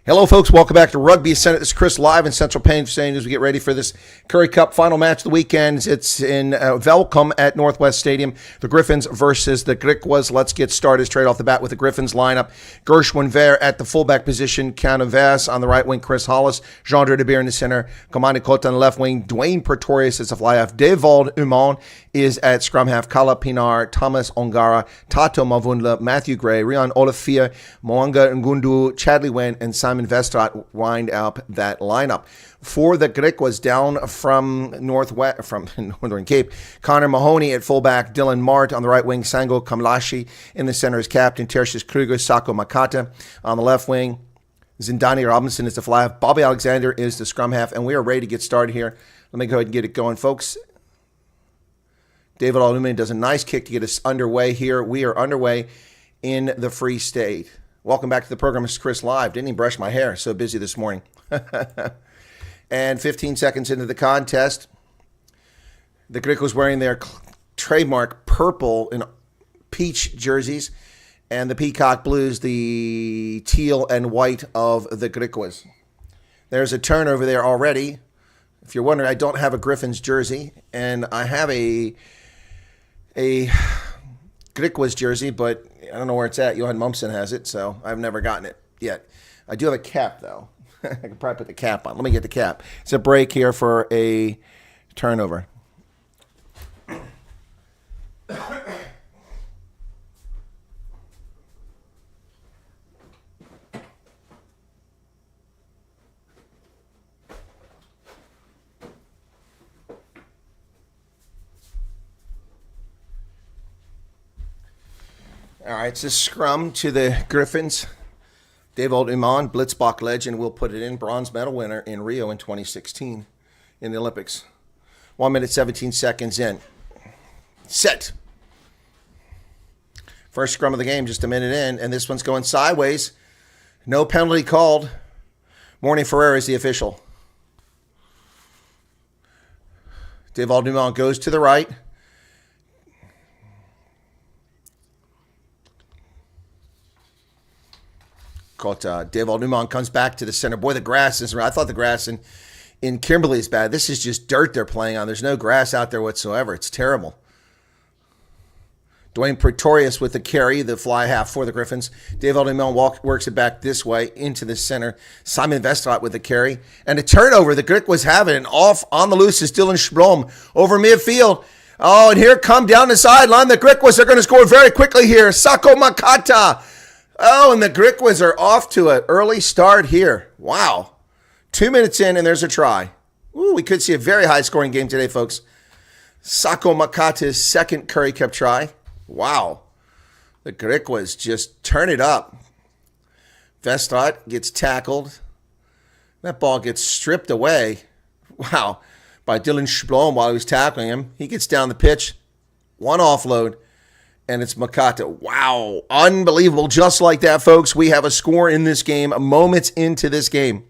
Hello, folks. Welcome back to Rugby Senate. This is Chris live in Central Pennsylvania as we get ready for this Currie Cup final match of the weekend. It's in Velcom at Northwest Stadium. The Griffins versus the Griquas. Let's get started straight off the bat with the Griffins lineup. Gershwin Ver at the fullback position. Canavas on the right wing. Chris Hollis. Jean-Drew de Beer in the center. Kamani Kota on the left wing. Dwayne Pretorius is a fly-half. Devald Umon is at scrum half. Kala Pinar. Thomas Ongara. Tato Mavundla. Matthew Gray. Rian Olafia. Moanga Ngundu. Chadley Wen. And Simon Vestrat wind up that lineup. For the Griquas down from Northern Cape, Connor Mahoney at fullback, Dylan Mart on the right wing, Sango Kamlashi in the center as captain, Tertius Kruger, Sako Makata on the left wing, Zindani Robinson is the fly half, Bobby Alexander is the scrum half, and we are ready to get started here. Let me go ahead and get it going, folks. David Alumin does a nice kick to get us underway here. We are underway in the Free State. Welcome back to the program. This is Chris Live. Didn't even brush my hair. So busy this morning. And 15 seconds into the contest, the Griquas wearing their trademark purple and peach jerseys, and the Peacock Blues, the teal and white of the Griquas. There's a turnover there already. If you're wondering, I don't have a Griffins jersey, and I have a Griquas jersey, but I don't know where it's at. Johan Mumsen has it, so I've never gotten it yet. I do have a cap, though. I can probably put the cap on. Let me get the cap. It's a break here for a turnover. All right, it's a scrum to the Griffins. Devald Umon, Blitzbach legend, will put it in. Bronze medal winner in Rio in 2016 in the Olympics. 1 minute, 17 seconds in. Set. First scrum of the game, just a minute in, and this one's going sideways. No penalty called. Morning Ferreira is the official. Devald Umon goes to the right. Devald Umon comes back to the center. Boy, the grass is. I thought the grass in Kimberley is bad. This is just dirt they're playing on. There's no grass out there whatsoever. It's terrible. Dwayne Pretorius with the carry, the fly half for the Griffins. Devald Umon works it back this way into the center. Simon Vestrat with the carry. And a turnover. The Griquas have it. And off on the loose is Dylan Splom over midfield. Oh, and here come down the sideline. The Griquas are going to score very quickly here. Sako Makata. Oh, and the Griquas are off to an early start here. Wow. 2 minutes in, and there's a try. Ooh, we could see a very high-scoring game today, folks. Sako Makata's second Currie Cup try. Wow. The Griquas just turn it up. Vestrat gets tackled. That ball gets stripped away. Wow. By Dylan Splom while he was tackling him. He gets down the pitch. One offload. And it's Makata. Wow. Unbelievable. Just like that, folks, we have a score in this game, moments into this game.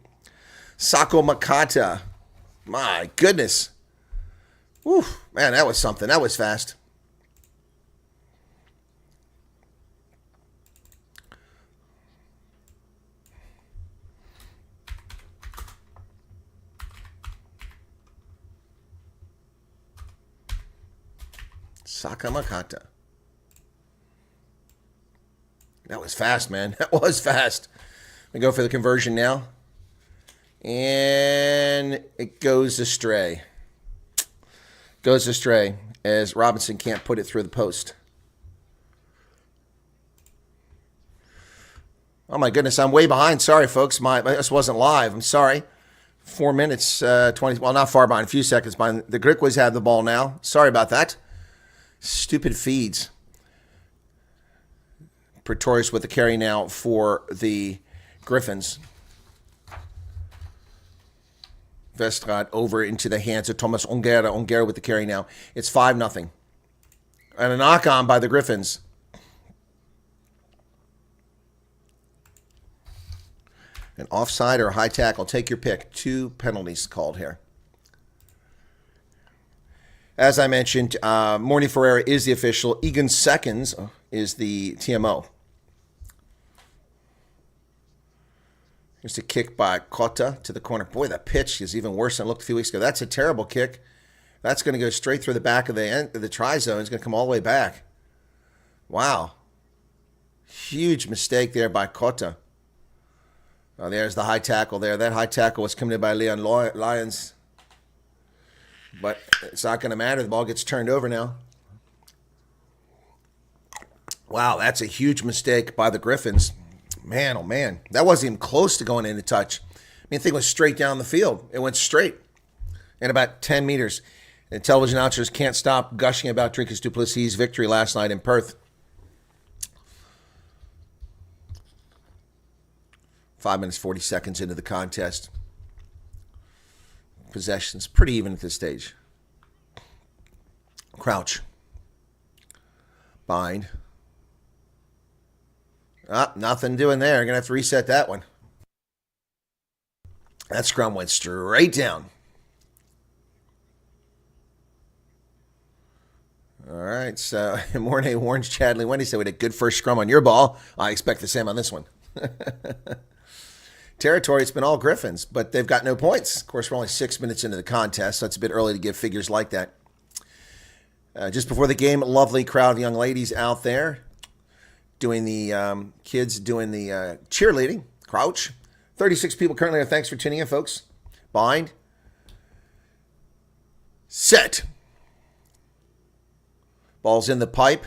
Sako Makata. My goodness. Whew. Man, that was something. That was fast. Sako Makata. That was fast, man. That was fast. We go for the conversion now. And it goes astray. Goes astray as Robinson can't put it through the post. Oh, my goodness. I'm way behind. Sorry, folks. This wasn't live. I'm sorry. 4 minutes, 20. Well, not far behind. A few seconds behind. The Griquas have the ball now. Sorry about that. Stupid feeds. Pretorius with the carry now for the Griffins. Vestrat over into the hands of Thomas Ongera. Ongera with the carry now. It's 5-0. And a knock on by the Griffins. An offside or a high tackle. Take your pick. 2 penalties called here. As I mentioned, Morning Ferreira is the official. Egan Seconds is the TMO. Here's a kick by Cotta to the corner. Boy, that pitch is even worse than it looked a few weeks ago. That's a terrible kick. That's going to go straight through the back of the end of the try zone. It's going to come all the way back. Wow. Huge mistake there by Cotta. Oh, there's the high tackle there. That high tackle was committed by Leon Lyons. But it's not going to matter. The ball gets turned over now. Wow, that's a huge mistake by the Griffins. Man, oh man. That wasn't even close to going into touch. I mean, the thing was straight down the field. It went straight. And about 10 meters. And television announcers can't stop gushing about Griquas du Plessis' victory last night in Perth. 5 minutes, 40 seconds into the contest. Possessions pretty even at this stage. Crouch. Bind. Nothing doing there. Going to have to reset that one. That scrum went straight down. All right, so Mornay warns Chadley Wendy said we had a good first scrum on your ball. I expect the same on this one. Territory, it's been all Griffins, but they've got no points. Of course, we're only 6 minutes into the contest, so it's a bit early to give figures like that. Just before the game, a lovely crowd of young ladies out there doing the kids doing the cheerleading. Crouch. 36 people currently. Thanks for tuning in, folks. Bind. Set. Ball's in the pipe.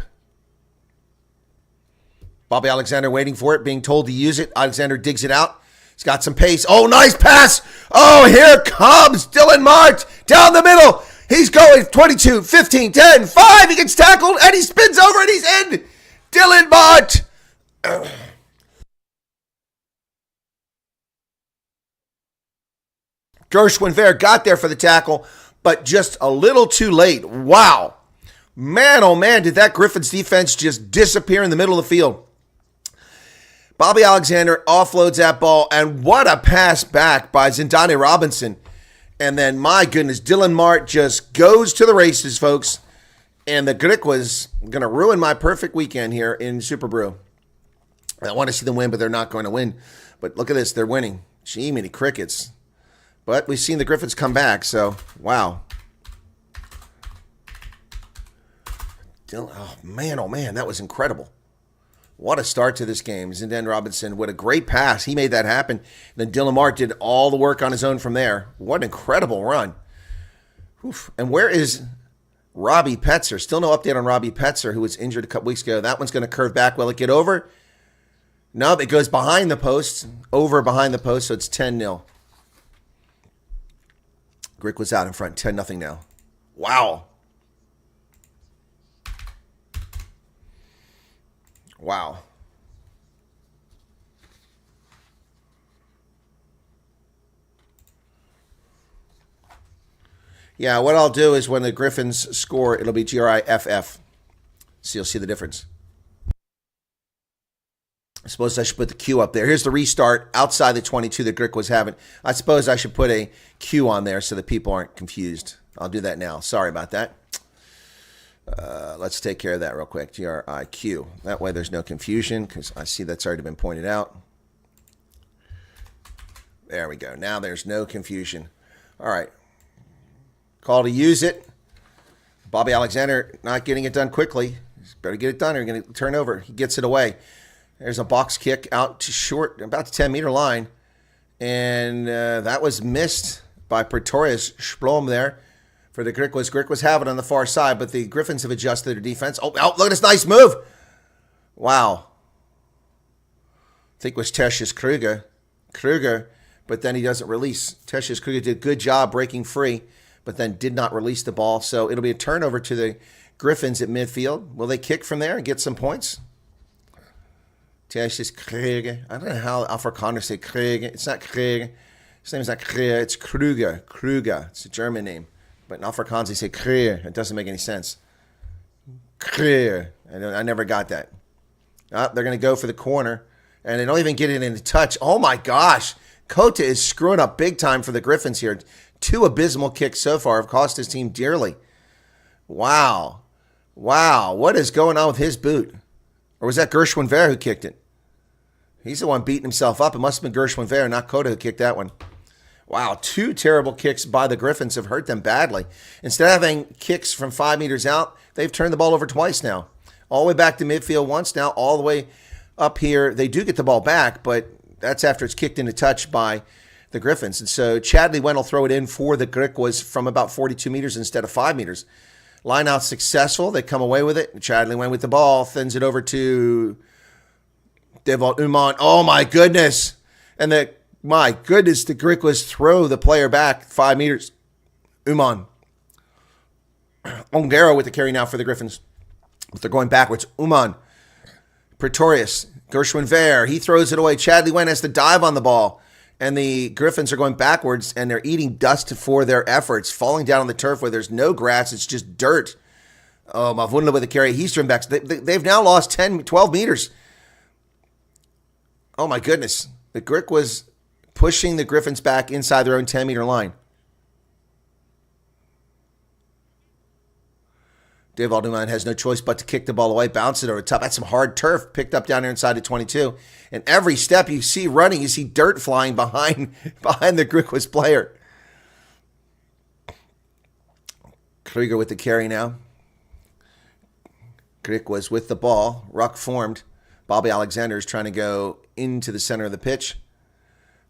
Bobby Alexander waiting for it, being told to use it. Alexander digs it out. He's got some pace. Oh, nice pass. Oh, here comes Dylan Mart down the middle. He's going 22, 15, 10, 5. He gets tackled, and he spins over, and he's in. Dylan Mart. Gershwin Ver got there for the tackle, but just a little too late. Wow. Man, oh man, did that Griffins defense just disappear in the middle of the field. Bobby Alexander offloads that ball, and what a pass back by Zindane Robinson. And then, my goodness, Dylan Mart just goes to the races, folks. And the Griquas going to ruin my perfect weekend here in Super Brew. I want to see them win, but they're not going to win. But look at this, they're winning. Gee, many crickets. But we've seen the Griffins come back, so wow. Oh man, that was incredible. What a start to this game. Zindane Robinson, what a great pass. He made that happen. Then Dylan Mart did all the work on his own from there. What an incredible run. Oof. And where is Robbie Petzer? Still no update on Robbie Petzer, who was injured a couple weeks ago. That one's going to curve back. Will it get over? No, it goes behind the post. Over behind the post, so it's 10-0. Griquas out in front, 10-0 now. Wow. Wow. Yeah, what I'll do is when the Griffins score, it'll be GRIFF. So you'll see the difference. I suppose I should put the Q up there. Here's the restart outside the 22 that Griquas haven't. I suppose I should put a Q on there so that people aren't confused. I'll do that now. Sorry about that. Let's take care of that real quick. GRIQ. That way there's no confusion because I see that's already been pointed out. There we go. Now there's no confusion. All right. Call to use it. Bobby Alexander not getting it done quickly. He's better get it done or you're going to turn over. He gets it away. There's a box kick out to short, about the 10-meter line. And that was missed by Pretorius Splom there. For the Griquas. Griquas have it on the far side, but the Griffins have adjusted their defense. Oh, look at this nice move. Wow. I think it was Tertius Kruger, but then he doesn't release. Tertius Kruger did a good job breaking free, but then did not release the ball. So it'll be a turnover to the Griffins at midfield. Will they kick from there and get some points? Tertius Kruger. I don't know how Afrikaners say Kruger. It's not Kruger. His name is not Kruger. It's Kruger. Kruger. It's a German name. But in Afrikaans, they say Krier. It doesn't make any sense. Krier. I never got that. They're going to go for the corner. And they don't even get it into touch. Oh, my gosh. Cotta is screwing up big time for the Griffins here. 2 abysmal kicks so far have cost his team dearly. Wow. Wow. What is going on with his boot? Or was that Gershwin Ver who kicked it? He's the one beating himself up. It must have been Gershwin Ver, not Kota, who kicked that one. Wow, 2 terrible kicks by the Griffins have hurt them badly. Instead of having kicks from 5 meters out, they've turned the ball over twice now. All the way back to midfield once, now all the way up here. They do get the ball back, but that's after it's kicked into touch by the Griffins. And so Chadley Wen will throw it in for the Griquas from about 42 meters instead of 5 meters. Line out successful. They come away with it. Chadley Wen with the ball, thins it over to Devon Uman. Oh, my goodness. And my goodness, the Griquas throw the player back 5 meters. Uman. Ongaro with the carry now for the Griffins. But they're going backwards. Uman. Pretorius. Gershwin Ver. He throws it away. Chadley Wen has to dive on the ball. And the Griffins are going backwards, and they're eating dust for their efforts, falling down on the turf where there's no grass. It's just dirt. Oh, Mavunla with the carry. He's turned back. They've now lost 12 meters. Oh, my goodness. The Griquas pushing the Griffins back inside their own 10-meter line. Dave Alderman has no choice but to kick the ball away, bounce it over the top. That's some hard turf picked up down there inside the 22. And every step you see running, you see dirt flying behind the Griquas player. Krieger with the carry now. Griquas with the ball. Ruck formed. Bobby Alexander is trying to go into the center of the pitch.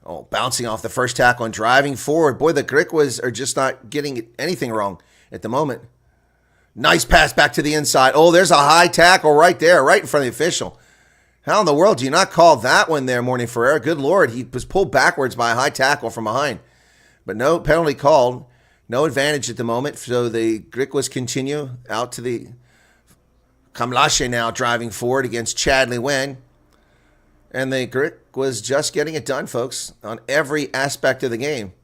Oh, bouncing off the first tackle and driving forward. Boy, the Griquas are just not getting anything wrong at the moment. Nice pass back to the inside. Oh, there's a high tackle right there, right in front of the official. How in the world do you not call that one there, Morning Ferreira? Good Lord, he was pulled backwards by a high tackle from behind. But no penalty called. No advantage at the moment. So the Griquas continue out to the Kamlashe now driving forward against Chadley Wen. And the Griquas just getting it done, folks, on every aspect of the game.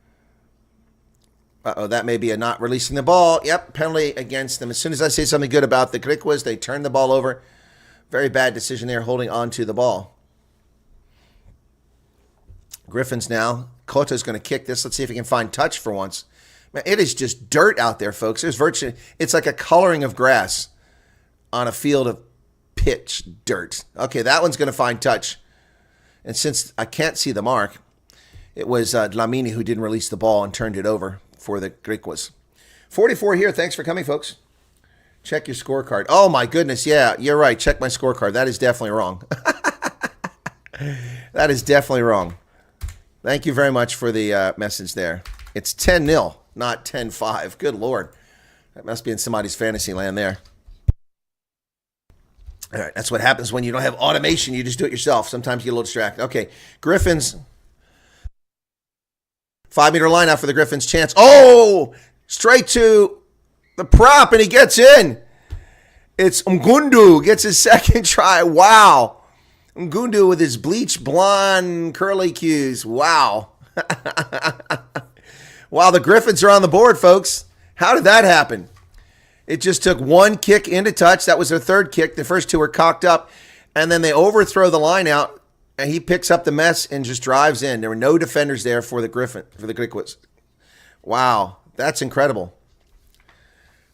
Uh-oh, that may be a not releasing the ball. Yep, penalty against them. As soon as I say something good about the Griquas, they turn the ball over. Very bad decision there, holding on to the ball. Griffins now. Kota's going to kick this. Let's see if he can find touch for once. Man, it is just dirt out there, folks. It's like a coloring of grass on a field of pitch dirt. Okay, that one's going to find touch. And since I can't see the mark, it was Dlamini who didn't release the ball and turned it over for the Griquas. 44 here. Thanks for coming, folks. Check your scorecard. Oh, my goodness. Yeah, you're right. Check my scorecard. That is definitely wrong. That is definitely wrong. Thank you very much for the message there. It's 10-0, not 10-5. Good Lord. That must be in somebody's fantasy land there. All right, that's what happens when you don't have automation. You just do it yourself. Sometimes you get a little distracted. Okay, Griffins. 5-meter line out for the Griffins. Chance. Oh! Straight to the prop, and he gets in. It's Ngundu. Gets his second try. Wow. Ngundu with his bleach blonde curly cues. Wow. Wow, the Griffins are on the board, folks. How did that happen? It just took one kick into touch. That was their third kick. The first two were cocked up. And then they overthrow the line out. And he picks up the mess and just drives in. There were no defenders there for the Griquas. Wow, that's incredible.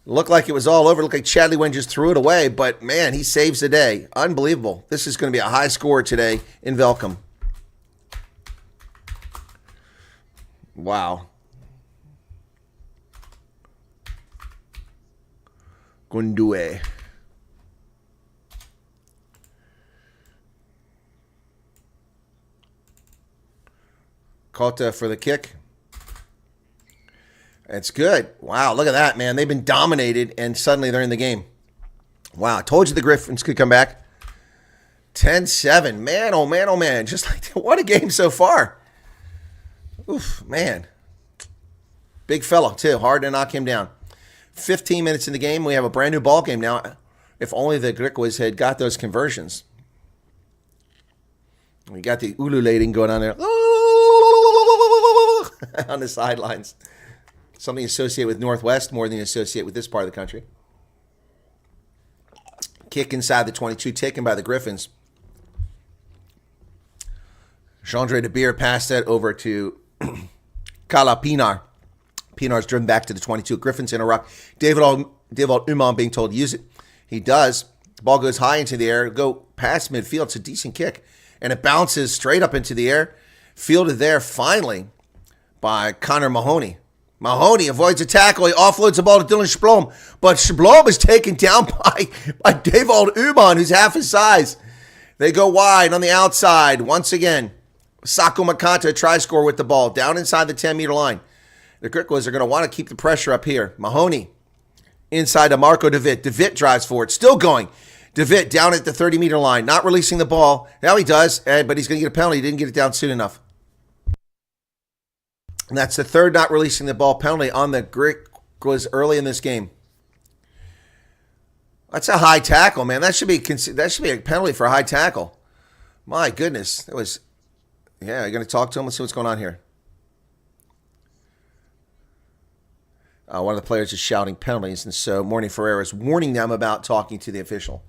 Looked like it was all over. Looked like Chadley Wen just threw it away. But, man, he saves the day. Unbelievable. This is going to be a high score today in Velcom. Wow. Gundue. Kota for the kick. It's good. Wow, look at that, man. They've been dominated, and suddenly they're in the game. Wow, I told you the Griffins could come back. 10-7. Man, oh, man, oh, man. Just like that. What a game so far. Oof, man. Big fella, too. Hard to knock him down. 15 minutes in the game. We have a brand new ball game now. If only the Griquas had got those conversions. We got the ululating going on there. On the sidelines. Something associated with Northwest more than associated with this part of the country. Kick inside the 22, taken by the Griffins. Jean-Andre De Beer passed that over to Kala Pinar. Pinar's driven back to the 22. Griffins in a ruck. David Uman being told to use it. He does. The ball goes high into the air. Go past midfield. It's a decent kick. and it bounces straight up into the air. Fielded there finally by Connor Mahoney. Mahoney avoids a tackle. He offloads the ball to Dylan Splom, but Splom is taken down by Davold Uman, who's half his size. They go wide on the outside once again. Sako Makata try score with the ball down inside the 10-meter line. The Griquas are going to want to keep the pressure up here. Mahoney inside to Marco DeVitt. DeVitt drives forward, still going. DeVitt down at the 30-meter line, not releasing the ball. Now he does, but he's going to get a penalty. He didn't get it down soon enough. And that's the third not releasing the ball penalty on the Griquas early in this game. That's a high tackle, man. That should be a penalty for a high tackle. My goodness. It was, yeah, you're going to talk to him? Let's see what's going on here. One of the players is shouting penalties, and so Morning Ferreira is warning them about talking to the official.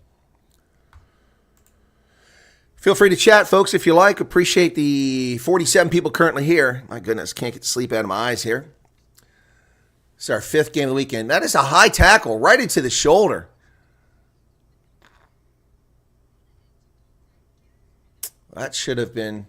Feel free to chat, folks, if you like. Appreciate the 47 people currently here. My goodness, can't get sleep out of my eyes here. It's our 5th game of the weekend. That is a high tackle right into the shoulder. That should have been,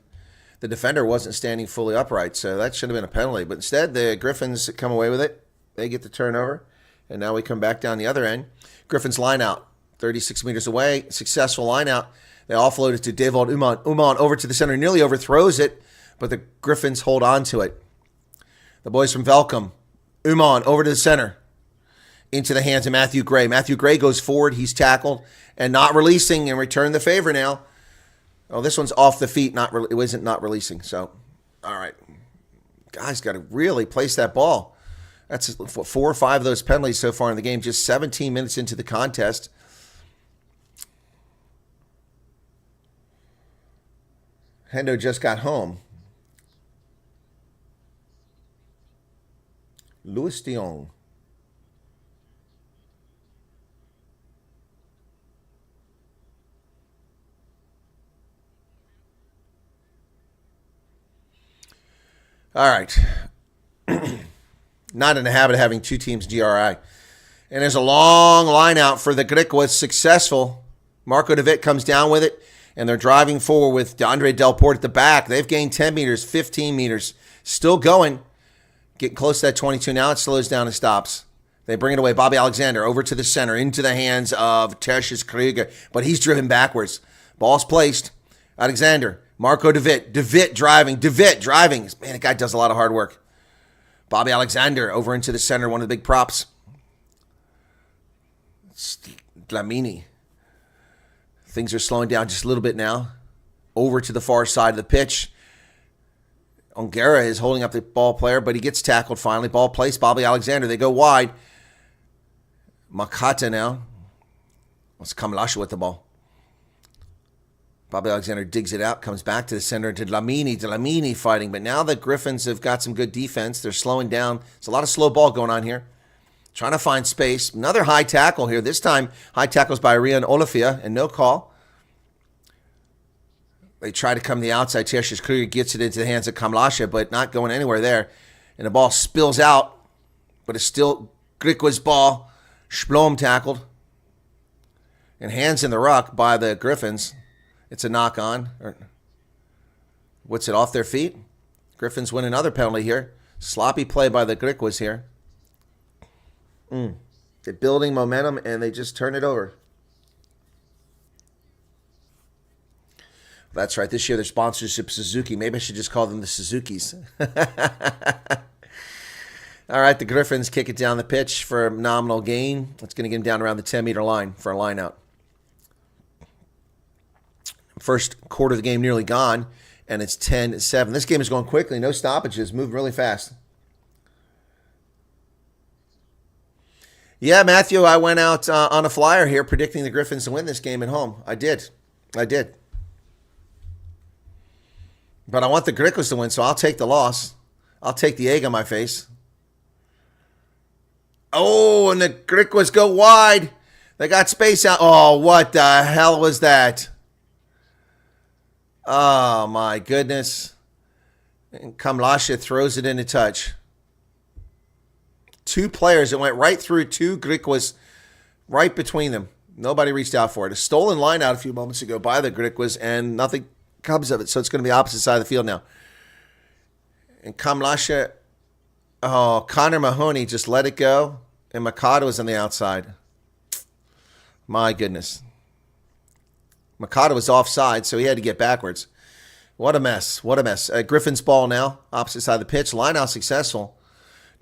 the defender wasn't standing fully upright, so that should have been a penalty. But instead, the Griffins come away with it. They get the turnover, and now we come back down the other end. Griffins line out, 36 meters away, successful line out. They offload it to Davold Uman. Uman over to the center, nearly overthrows it, but the Griffins hold on to it. The boys from Velcom. Uman over to the center, into the hands of Matthew Gray. Matthew Gray goes forward. He's tackled and not releasing, and return the favor now. Oh, this one's off the feet. It wasn't not releasing. So, all right. Guys got to really place that ball. That's 4 or 5 of those penalties so far in the game. Just 17 minutes into the contest. Hendo just got home. Louis Dion. All right. Not in the habit of having 2 teams GRI. And there's a long line out for the Griquas. Successful. Marco DeVitt comes down with it. And they're driving forward with Andre Delport at the back. They've gained 10 meters, 15 meters. Still going. Getting close to that 22 now. It slows down and stops. They bring it away. Bobby Alexander over to the center, into the hands of Tertius Krieger. But he's driven backwards. Ball's placed. Alexander. Marco DeVitt. DeVitt driving. Man, that guy does a lot of hard work. Bobby Alexander over into the center. One of the big props. Dlamini. Things are slowing down just a little bit now. Over to the far side of the pitch. Ongera is holding up the ball player, but he gets tackled finally. Ball placed. Bobby Alexander. They go wide. Makata now. Let's Kamlasha with the ball. Bobby Alexander digs it out, comes back to the center to Dlamini. Dlamini fighting, but now the Griffins have got some good defense. They're slowing down. There's a lot of slow ball going on here. Trying to find space. Another high tackle here. This time, high tackles by Rian Olafia and no call. They try to come to the outside. Tertius Krieger gets it into the hands of Kamlasha, but not going anywhere there. And the ball spills out, but it's still Griquas' ball. Splom tackled. And hands in the ruck by the Griffins. It's a knock on. What's it, off their feet? Griffins win another penalty here. Sloppy play by the Griquas here. They're building momentum, and they just turn it over. That's right. This year, their sponsorship Suzuki. Maybe I should just call them the Suzukis. All right, the Griffins kick it down the pitch for a nominal gain. It's going to get them down around the 10-meter line for a line out. First quarter of the game nearly gone, and it's 10-7. This game is going quickly. No stoppages. Moved really fast. Yeah, Matthew, I went out on a flyer here predicting the Griffins to win this game at home. I did. But I want the Griquas to win, so I'll take the loss. I'll take the egg on my face. Oh, and the Griquas go wide. They got space out. Oh, what the hell was that? Oh, my goodness. And Kamlasha throws it into touch. 2 players that went right through 2 Griquas, right between them. Nobody reached out for it. A stolen line out a few moments ago by the Griquas, and nothing cubs of it. So it's going to be opposite side of the field now. And Kamlasha, Connor Mahoney just let it go. And Mikado was on the outside. My goodness. Mikado was offside, so he had to get backwards. What a mess. What a mess. Griffins ball now, opposite side of the pitch. Line out successful.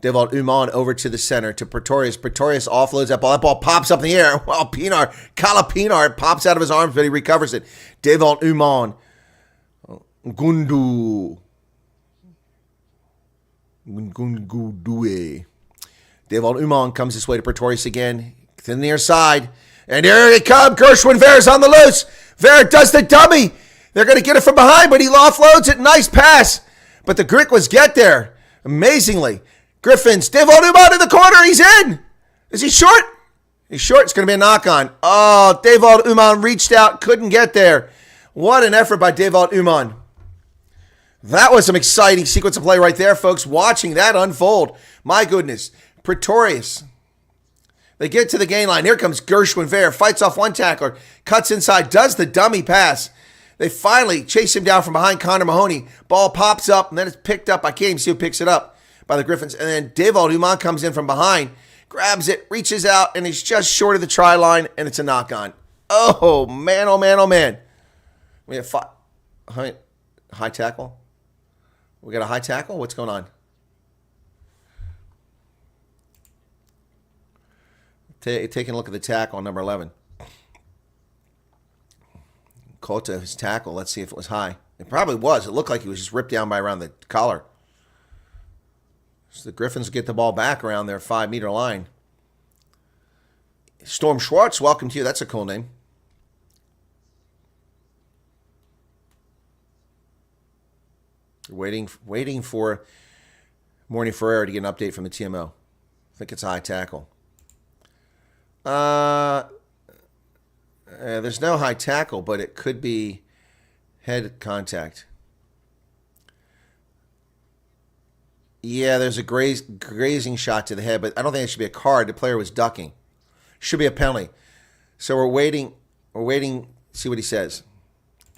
Devald Uman over to the center to Pretorius. Pretorius offloads that ball. That ball pops up in the air. Well, Kala Pinar pops out of his arms, but he recovers it. Devald Uman. Gundu. Gundu. Devald Uman comes this way to Pretorius again. To the near side. And here they come. Gershwin Ver's on the loose. Ver does the dummy. They're going to get it from behind, but he offloads it. Nice pass. But the Griquas get there. Amazingly. Griffins. Devald Uman in the corner. He's in. Is he short? He's short. It's going to be a knock-on. Oh, Devald Uman reached out. Couldn't get there. What an effort by Devald Uman. That was some exciting sequence of play right there, folks. Watching that unfold. My goodness. Pretorius. They get to the gain line. Here comes Gershwin Ver. Fights off one tackler. Cuts inside. Does the dummy pass. They finally chase him down from behind Connor Mahoney. Ball pops up, and then it's picked up. I can't even see who picks it up by the Griffins. And then Devald Uman comes in from behind, grabs it, reaches out, and he's just short of the try line, and it's a knock-on. Oh, man, oh, man, oh, man. We have high tackle. We got a high tackle? What's going on? Taking a look at the tackle on number 11. Kota, his tackle. Let's see if it was high. It probably was. It looked like he was just ripped down by around the collar. So the Griffins get the ball back around their 5-meter line. Storm Schwartz, welcome to you. That's a cool name. Waiting for Morning Ferreira to get an update from the TMO. I think it's a high tackle. There's no high tackle, but it could be head contact. Yeah, there's a grazing shot to the head, but I don't think it should be a card. The player was ducking. Should be a penalty. So we're waiting. See what he says.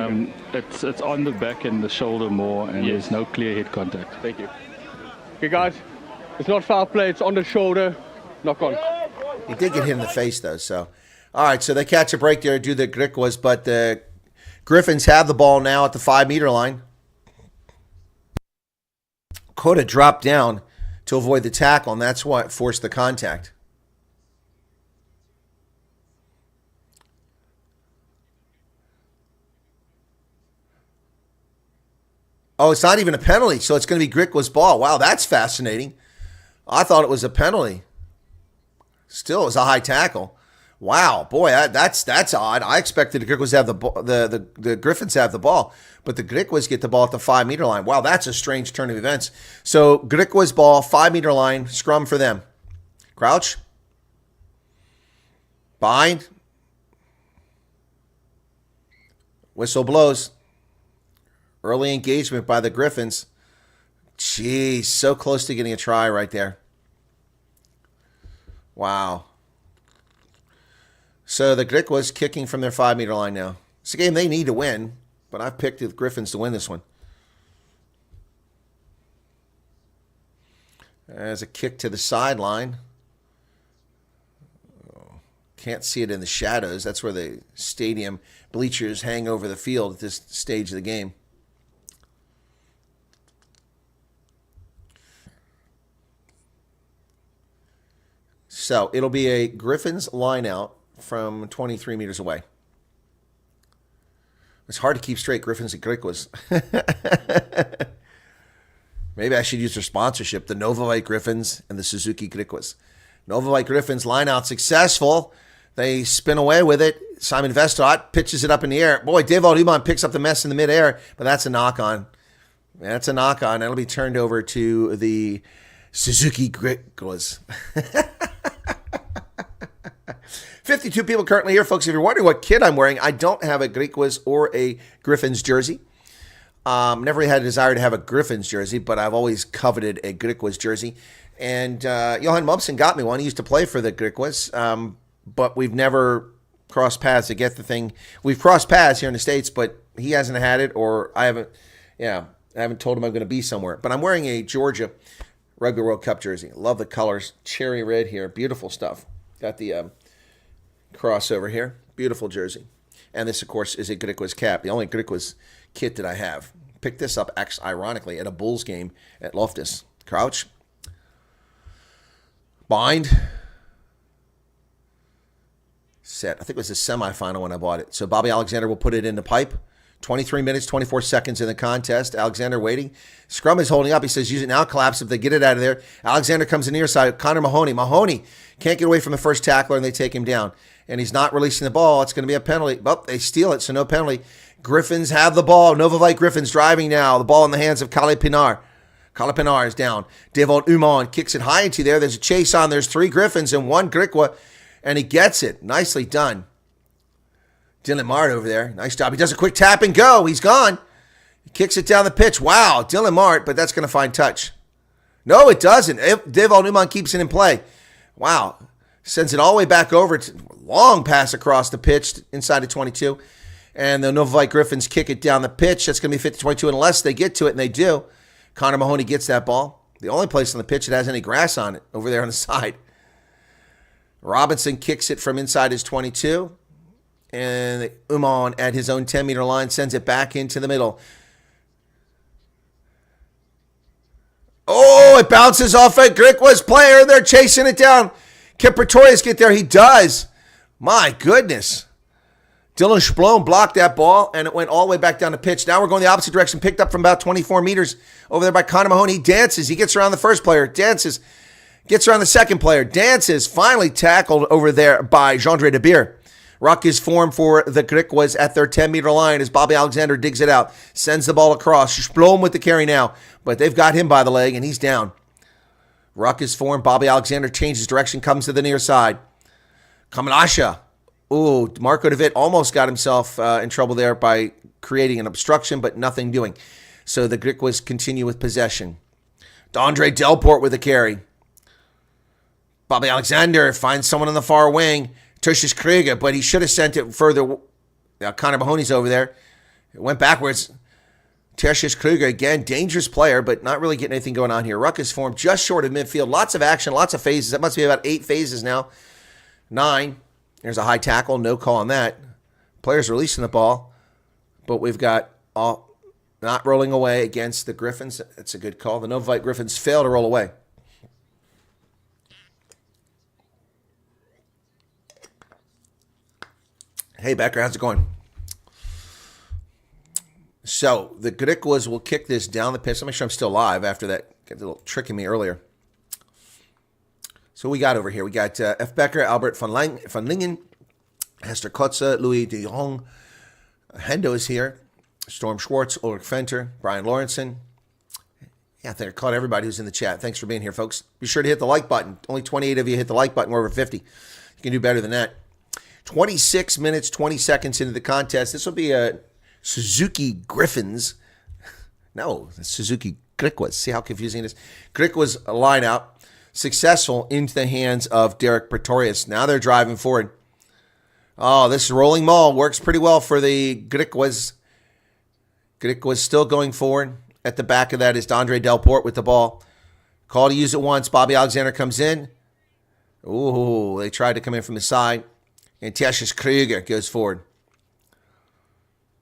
It's on the back and the shoulder more, and there's no clear head contact. Thank you. Okay, guys, it's not foul play. It's on the shoulder. Knock on. He did get hit in the face, though. So, all right. So they catch a break there, do the Griquas, but the Griffins have the ball now at the 5-meter line. Kota dropped down to avoid the tackle, and that's what forced the contact. Oh, it's not even a penalty, so it's going to be Griquas' ball. Wow, that's fascinating. I thought it was a penalty. Still, it was a high tackle. Wow, boy, that's odd. I expected the Griquas to have the Griffins have the ball, but the Griquas get the ball at the 5-meter line. Wow, that's a strange turn of events. So Griquas' ball, 5-meter line, scrum for them. Crouch. Bind. Whistle blows. Early engagement by the Griffins. Jeez, so close to getting a try right there. Wow. So the Griquas kicking from their 5-meter line now. It's a game they need to win, but I've picked the Griffins to win this one. There's a kick to the sideline. Can't see it in the shadows. That's where the stadium bleachers hang over the field at this stage of the game. So it'll be a Griffins line out from 23 meters away. It's hard to keep straight Griffins and Griquas. Maybe I should use their sponsorship, the Novavite Griffins and the Suzuki Griquas. Novavite Griffins line out successful. They spin away with it. Simon Vestot pitches it up in the air. Boy, Devald Uman picks up the mess in the midair, but that's a knock-on. That's a knock-on. It'll be turned over to the Suzuki Griquas. 52 people currently here, folks. If you're wondering what kit I'm wearing, I don't have a Griquas or a Griffins jersey. Never had a desire to have a Griffins jersey, but I've always coveted a Griquas jersey. And Johan Mumsen got me one. He used to play for the Griquas, but we've never crossed paths to get the thing. We've crossed paths here in the States, but he hasn't had it, or I haven't told him I'm going to be somewhere. But I'm wearing a Georgia Rugby World Cup jersey. Love the colors. Cherry red here. Beautiful stuff. Got the crossover here. Beautiful jersey. And this, of course, is a Griquas cap. The only Griquas kit that I have. Picked this up, actually, ironically, at a Bulls game at Loftus. Crouch. Bind. Set. I think it was the semifinal when I bought it. So Bobby Alexander will put it in the pipe. 23 minutes, 24 seconds in the contest. Alexander waiting. Scrum is holding up. He says, use it now, collapse if they get it out of there. Alexander comes in the near side. Connor Mahoney. Mahoney can't get away from the first tackler, and they take him down. And he's not releasing the ball. It's going to be a penalty. But they steal it, so no penalty. Griffins have the ball. Novovite Griffins driving now. The ball in the hands of Kale Pinar. Kale Pinar is down. Devon Uman kicks it high into there. There's a chase on. There's 3 Griffins and 1 Griqua, and he gets it. Nicely done. Dylan Mart over there. Nice job. He does a quick tap and go. He's gone. He kicks it down the pitch. Wow, Dylan Mart, but that's going to find touch. No, it doesn't. Devon Uman keeps it in play. Wow. Sends it all the way back over. Long pass across the pitch inside of 22. And the Novovite Griffins kick it down the pitch. That's going to be 50-22 unless they get to it, and they do. Connor Mahoney gets that ball. The only place on the pitch that has any grass on it, over there on the side. Robinson kicks it from inside his 22. And Uman at his own 10-meter line sends it back into the middle. Oh, it bounces off a Griquas player. They're chasing it down. Can Pretorius get there? He does. My goodness. Dylan Splone blocked that ball, and it went all the way back down the pitch. Now we're going the opposite direction, picked up from about 24 meters over there by Connor Mahoney. He dances. He gets around the first player, dances. Gets around the second player, dances. Finally tackled over there by Jean-Andre de Beer. Ruck is formed for the Griquas at their 10-meter line as Bobby Alexander digs it out. Sends the ball across. Splone with the carry now, but they've got him by the leg, and he's down. Ruck is formed. Bobby Alexander changes direction, comes to the near side. Kamanasha. Ooh, Marco DeVitt almost got himself in trouble there by creating an obstruction, but nothing doing. So the Griquas continue with possession. D'Andre Delport with the carry. Bobby Alexander finds someone on the far wing. Tertius Krieger, but he should have sent it further. Connor Mahoney's over there. It went backwards. Tertius Krieger, again, dangerous player, but not really getting anything going on here. Ruck is formed just short of midfield. Lots of action, lots of phases. That must be about 8 phases now. 9. There's a high tackle. No call on that. Players releasing the ball, but we've got not rolling away against the Griffins. That's a good call. The Novovite Griffins fail to roll away. Hey, Becker, how's it going? So the Griquas will kick this down the pitch. Let me make sure I'm still live after that. Got a little trick in me earlier. So we got over here. We got F. Becker, Albert van Lingen, Hester Kotze, Louis de Jong. Hendo is here. Storm Schwartz, Ulrich Fenter, Brian Lawrenson. Yeah, I think I caught everybody who's in the chat. Thanks for being here, folks. Be sure to hit the like button. Only 28 of you hit the like button. We're over 50. You can do better than that. 26 minutes, 20 seconds into the contest. This will be a Suzuki Griffins. No, Suzuki Griquas. See how confusing it is? Griquas line out. Successful into the hands of Derek Pretorius. Now they're driving forward. Oh, this rolling maul works pretty well for the Griquas. Griquas still going forward. At the back of that is D'Andre Delport with the ball. Call to use it once. Bobby Alexander comes in. Ooh, they tried to come in from the side. And Tertius Krieger goes forward.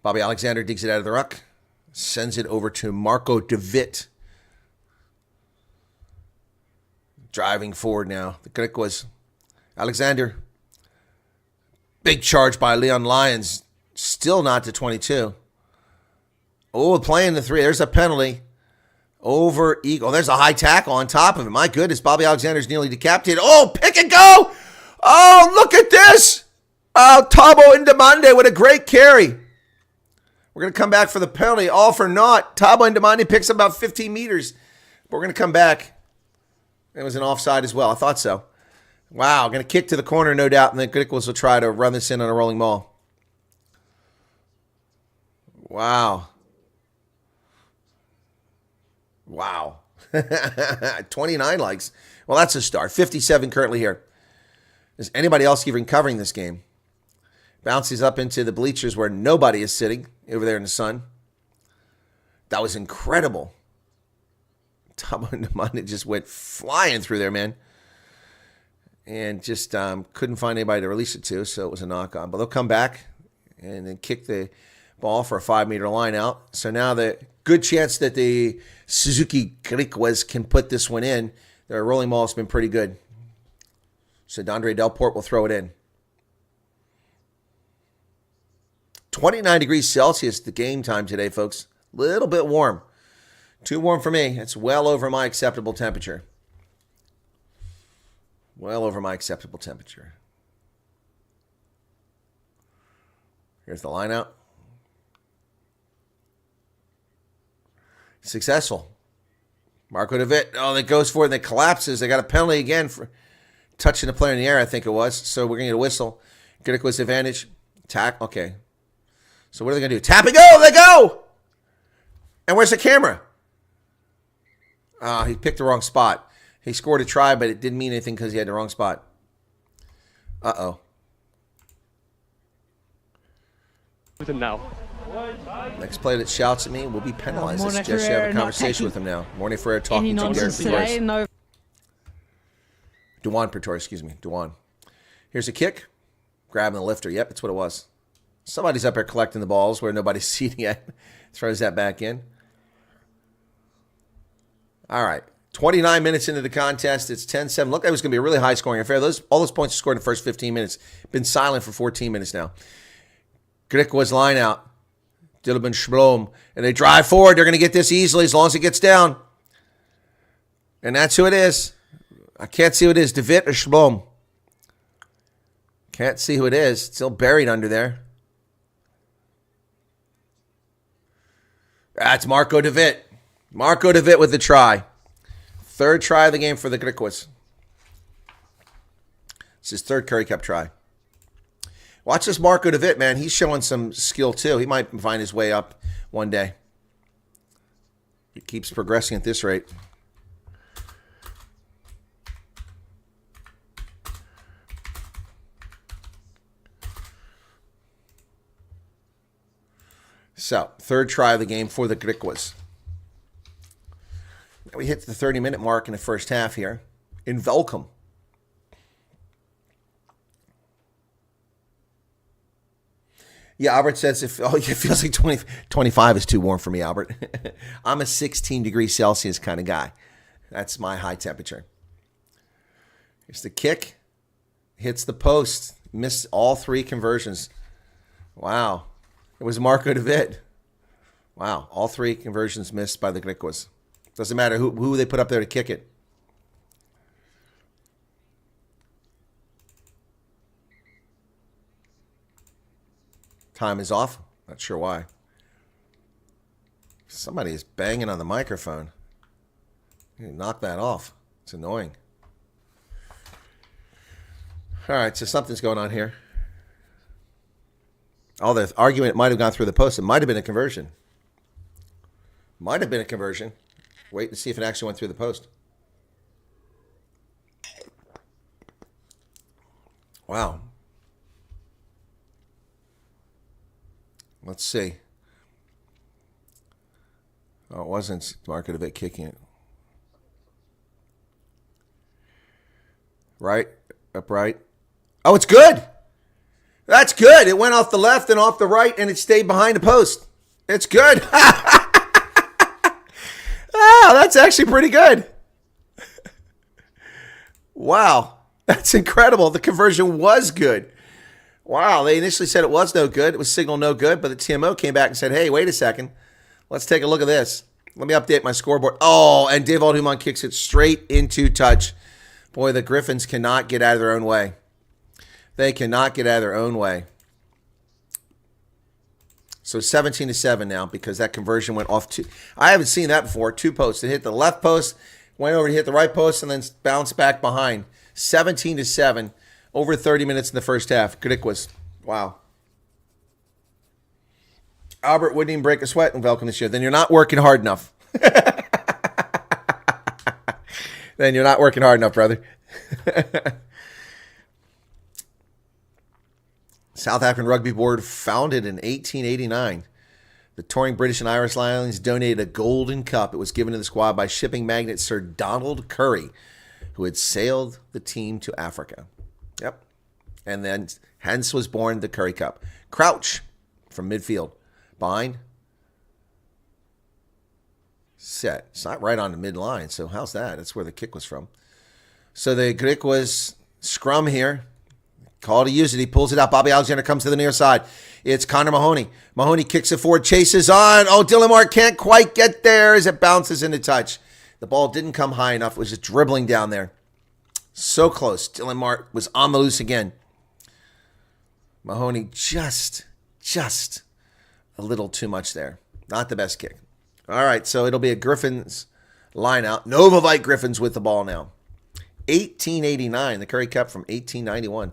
Bobby Alexander digs it out of the ruck. Sends it over to Marco DeVitt. Driving forward now. The Griquas. Alexander. Big charge by Leon Lyons. Still not to 22. Oh, playing the 3. There's a penalty. Over Eagle. There's a high tackle on top of it. My goodness, Bobby Alexander's nearly decapitated. Oh, pick and go! Oh, look at this! Tabo Indemande with a great carry. We're going to come back for the penalty. All for naught. Tabo Indemande picks up about 15 meters. But we're going to come back. It was an offside as well. I thought so. Wow, going to kick to the corner, no doubt, and then Griquas will try to run this in on a rolling maul. Wow. Wow. 29 likes. Well, that's a start. 57 currently here. Is anybody else even covering this game? Bounces up into the bleachers where nobody is sitting over there in the sun. That was incredible. It just went flying through there, man. And just couldn't find anybody to release it to, so it was a knock on. But they'll come back and then kick the ball for a 5-meter line out. So now the good chance that the Suzuki Griquas can put this one in. Their rolling ball has been pretty good. So Dondre Delport will throw it in. 29 degrees Celsius the game time today, folks. Little bit warm. Too warm for me. It's well over my acceptable temperature. Well over my acceptable temperature. Here's the line out. Successful. Marco DeVitt. Oh, that goes for it and it collapses. They got a penalty again for touching the player in the air, I think it was. So we're going to get a whistle. Griquas advantage. Tack. Okay. So what are they going to do? Tap and go. They go. And where's the camera? He picked the wrong spot. He scored a try, but it didn't mean anything because he had the wrong spot. Uh-oh. Now. Next player that shouts at me will be penalized. I suggest you have a conversation with him now. Morning Ferrer talking to Derek Pretorius. No. Dewan Pretorius, excuse me. Dewan. Here's a kick. Grabbing the lifter. Yep, that's what it was. Somebody's up there collecting the balls where nobody's seeing it. Throws that back in. All right. 29 minutes into the contest. It's 10-7. Looked like it was going to be a really high-scoring affair. All those points were scored in the first 15 minutes. Been silent for 14 minutes now. Griquas line out. Dilben Schblom. And they drive forward. They're going to get this easily as long as it gets down. And that's who it is. I can't see who it is. DeVitt or Schblom. Can't see who it is. Still buried under there. That's Marco DeVitt. Marco DeVitt with the try. Third try of the game for the Griquas. It's his third Currie Cup try. Watch this Marco DeVitt, man. He's showing some skill, too. He might find his way up one day. He keeps progressing at this rate. So, third try of the game for the Griquas. We hit the 30-minute mark in the first half here in Velcom. Yeah, Albert says, it feels like 25 is too warm for me, Albert. I'm a 16 degrees Celsius kind of guy. That's my high temperature. Here's the kick. Hits the post. Missed all three conversions. Wow. It was Marco DeVitt. Wow. All three conversions missed by the Griquas. Doesn't matter who they put up there to kick it. Time is off. Not sure why. Somebody is banging on the microphone. You knock that off. It's annoying. All right, so something's going on here. Oh, the argument might have gone through the post. It might have been a conversion. Might have been a conversion. Wait and see if it actually went through the post. Wow. Let's see. Oh, it wasn't Marco DeVitt kicking it. Right? Upright. Oh, it's good. That's good. It went off the left and off the right, and it stayed behind the post. It's good. Oh, that's actually pretty good. Wow. That's incredible. The conversion was good. Wow. They initially said it was no good. It was signal no good, but the TMO came back and said, hey, wait a second. Let's take a look at this. Let me update my scoreboard. Oh, and Dave Alduman kicks it straight into touch. Boy, the Griffins cannot get out of their own way. They cannot get out of their own way. So 17-7 now because that conversion went off two. I haven't seen that before. Two posts. It hit the left post, went over to hit the right post, and then bounced back behind. 17-7. Over 30 minutes in the first half. Griquas. Wow. Albert wouldn't even break a sweat in Velcom this year. Then you're not working hard enough. Then you're not working hard enough, brother. South African Rugby Board, founded in 1889. The touring British and Irish Lions donated a golden cup. It was given to the squad by shipping magnate Sir Donald Currie, who had sailed the team to Africa. Yep. And then hence was born the Currie Cup. Crouch from midfield. Bind. Set. It's not right on the midline, so how's that? That's where the kick was from. So the Griquas scrum here. Call to use it. He pulls it out. Bobby Alexander comes to the near side. It's Connor Mahoney. Mahoney kicks it forward, chases on. Oh, Dylan Mark can't quite get there as it bounces into touch. The ball didn't come high enough. It was just dribbling down there. So close. Dylan Mark was on the loose again. Mahoney just a little too much there. Not the best kick. All right, so it'll be a Griffins line out. Novavite Griffins with the ball now. 1889, the Currie Cup from 1891.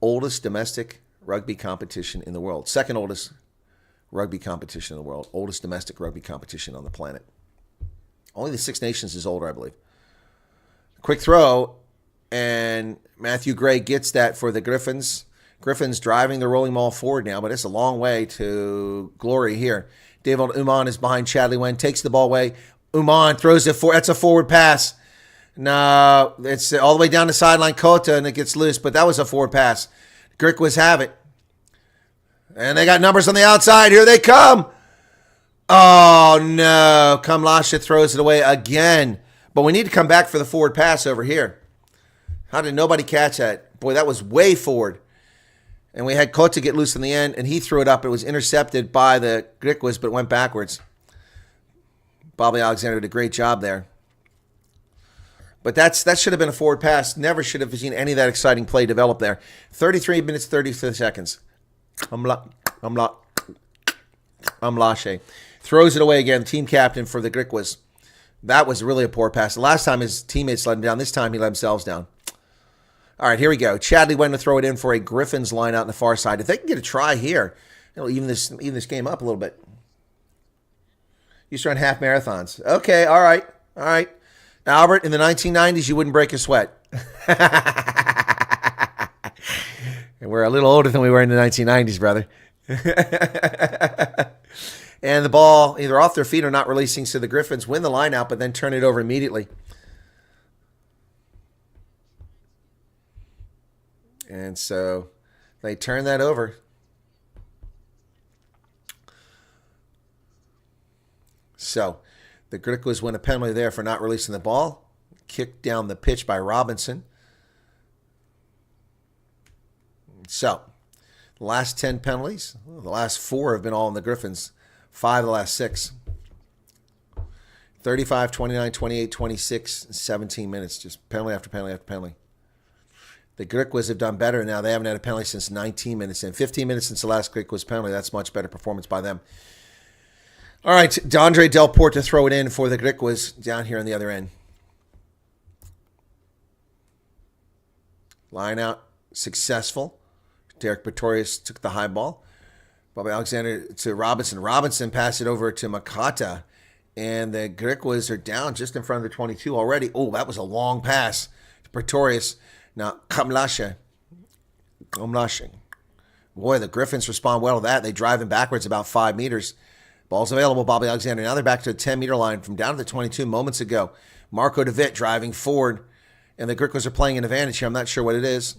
Oldest domestic rugby competition in the world. Second oldest rugby competition in the world. Oldest domestic rugby competition on the planet. Only the Six Nations is older, I believe. Quick throw, and Matthew Gray gets that for the Griffins. Griffins driving the rolling ball forward now, but it's a long way to glory here. David Uman is behind Chadley Wen, takes the ball away. Uman throws it forward. That's a forward pass. No, it's all the way down the sideline, Kota, and it gets loose, but that was a forward pass. Griquas have it. And they got numbers on the outside. Here they come. Oh, no. Kamlasha throws it away again. But we need to come back for the forward pass over here. How did nobody catch that? Boy, that was way forward. And we had Kota get loose in the end, and he threw it up. It was intercepted by the Griquas, but it went backwards. Bobby Alexander did a great job there. But that should have been a forward pass. Never should have seen any of that exciting play develop there. 33 minutes, 33 seconds. Amlashe throws it away again. Team captain for the Griquas. That was really a poor pass. The last time his teammates let him down. This time he let himself down. All right, here we go. Chadley went to throw it in for a Griffins line out on the far side. If they can get a try here, it'll even this game up a little bit. Used to run half marathons. Okay, all right. Albert, in the 1990s, you wouldn't break a sweat. And we're a little older than we were in the 1990s, brother. And the ball either off their feet or not releasing, so the Griffins win the line out, but then turn it over immediately. And so they turn that over. So the Griquas win a penalty there for not releasing the ball. Kicked down the pitch by Robinson. So the last 10 penalties, the last 4 have been all in the Griffins. 5 of the last 6. 35, 29, 28, 26, 17 minutes. Just penalty after penalty after penalty. The Griquas have done better now. They haven't had a penalty since 19 minutes and 15 minutes since the last Griquas penalty. That's much better performance by them. All right, D'Andre Delport to throw it in for the Griquas down here on the other end. Line out, successful. Derek Pretorius took the high ball. Bobby Alexander to Robinson. Robinson passed it over to Makata. And the Griquas are down just in front of the 22 already. Oh, that was a long pass to Pretorius. Now, Kamlasha. Boy, the Griffins respond well to that. They drive him backwards about 5 meters. Ball's available, Bobby Alexander. Now they're back to the 10-meter line from down to the 22 moments ago. Marco DeVitt driving forward. And the Griquas are playing an advantage here. I'm not sure what it is.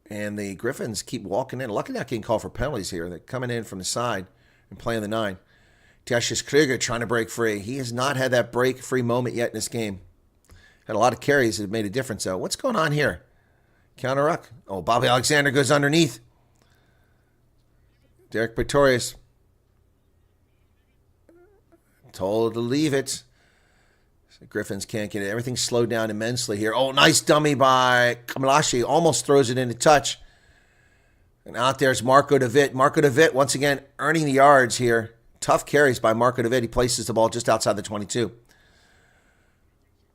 And the Griffins keep walking in. Lucky not getting called for penalties here. They're coming in from the side and playing the 9. Tertius Krieger trying to break free. He has not had that break-free moment yet in this game. Had a lot of carries that have made a difference, though. What's going on here? Counter ruck. Oh, Bobby Alexander goes underneath. Derek Pretorius told to leave it. The Griffins can't get it. Everything's slowed down immensely here. Oh, nice dummy by Kamalashi. Almost throws it into touch. And out there's Marco DeVitt. Marco DeVitt, once again, earning the yards here. Tough carries by Marco DeVitt. He places the ball just outside the 22.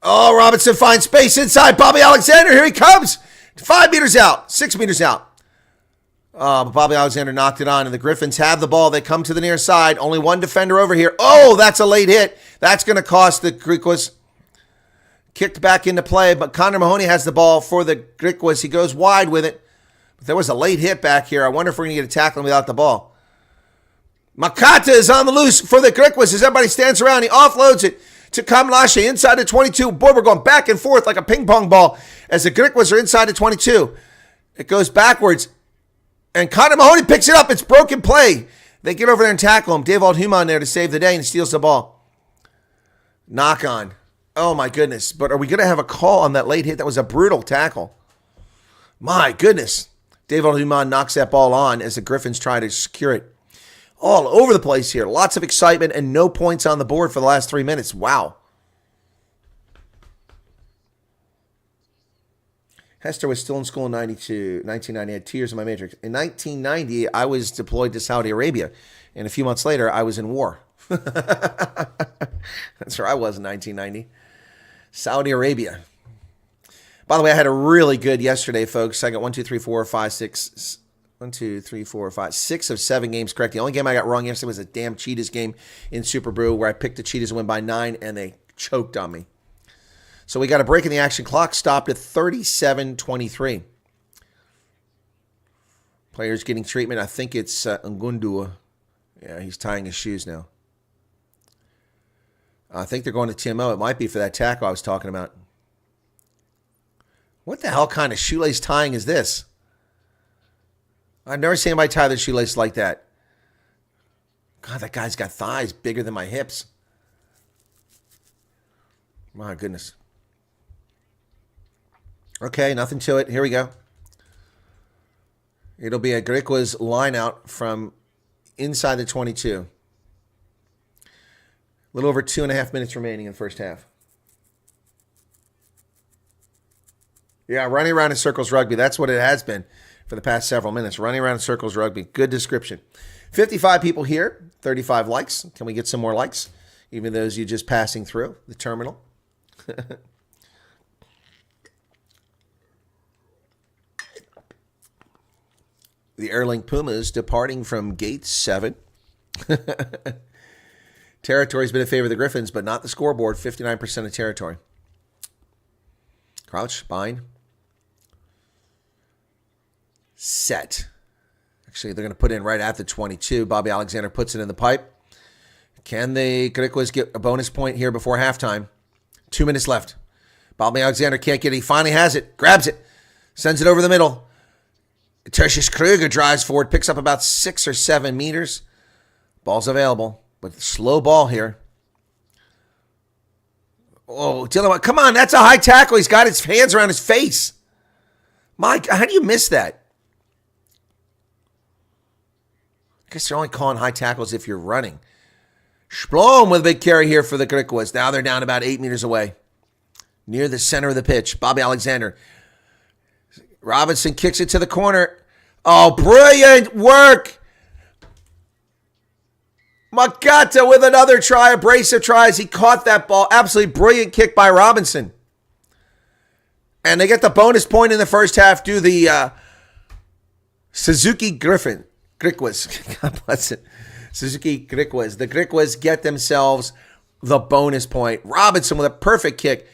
Oh, Robinson finds space inside. Bobby Alexander, here he comes. 5 meters out, 6 meters out. But Bobby Alexander knocked it on, and the Griffins have the ball. They come to the near side. Only one defender over here. Oh, that's a late hit. That's going to cost the Griquas. Kicked back into play, but Connor Mahoney has the ball for the Griquas. He goes wide with it. But there was a late hit back here. I wonder if we're going to get a tackling without the ball. Makata is on the loose for the Griquas as everybody stands around. He offloads it to Kamlashe inside the 22. Boy, we're going back and forth like a ping pong ball as the Griquas are inside the 22. It goes backwards, and Connor Mahoney picks it up. It's broken play. They get over there and tackle him. David Human there to save the day, and he steals the ball. Knock on. Oh, my goodness. But are we going to have a call on that late hit? That was a brutal tackle. My goodness. David Human knocks that ball on as the Griffins try to secure it. All over the place here. Lots of excitement and no points on the board for the last 3 minutes. Wow. Hester was still in school in 1990. I had 2 years in my matrix. In 1990, I was deployed to Saudi Arabia. And a few months later, I was in war. That's where I was in 1990. Saudi Arabia. By the way, I had a really good yesterday, folks. I got 6 of 7 games correct. The only game I got wrong yesterday was a damn Cheetahs game in Super Brew where I picked the Cheetahs to win by 9 and they choked on me. So we got a break in the action. Clock stopped at 37:23. Players getting treatment. I think it's Ngundua. Yeah, he's tying his shoes now. I think they're going to TMO. It might be for that tackle I was talking about. What the hell kind of shoelace tying is this? I've never seen anybody tie their shoelace like that. God, that guy's got thighs bigger than my hips. My goodness. Okay, nothing to it. Here we go. It'll be a Griquas line out from inside the 22. A little over 2.5 minutes remaining in the first half. Yeah, running around in circles rugby. That's what it has been for the past several minutes. Running around in circles rugby. Good description. 55 people here. 35 likes. Can we get some more likes? Even those you just passing through the terminal. The Airlink Pumas departing from gate 7. Territory's been in favor of the Griffins, but not the scoreboard. 59% of territory. Crouch, bind. Set. Actually, they're going to put in right at the 22. Bobby Alexander puts it in the pipe. Can the Griquas get a bonus point here before halftime? 2 minutes left. Bobby Alexander can't get it. He finally has it. Grabs it. Sends it over the middle. Tertius Kruger drives forward. Picks up about 6 or 7 meters. Ball's available. But slow ball here. Oh, Dylan, come on. That's a high tackle. He's got his hands around his face. Mike, how do you miss that? I guess they're only calling high tackles if you're running. Splom with a big carry here for the Griquas. Now they're down about 8 meters away. Near the center of the pitch. Bobby Alexander. Robinson kicks it to the corner. Oh, brilliant work. Makata with another try, a brace of tries. He caught that ball. Absolutely brilliant kick by Robinson. And they get the bonus point in the first half due the Suzuki Griquas. God bless it. Suzuki Griquas. The Griquas get themselves the bonus point. Robinson with a perfect kick.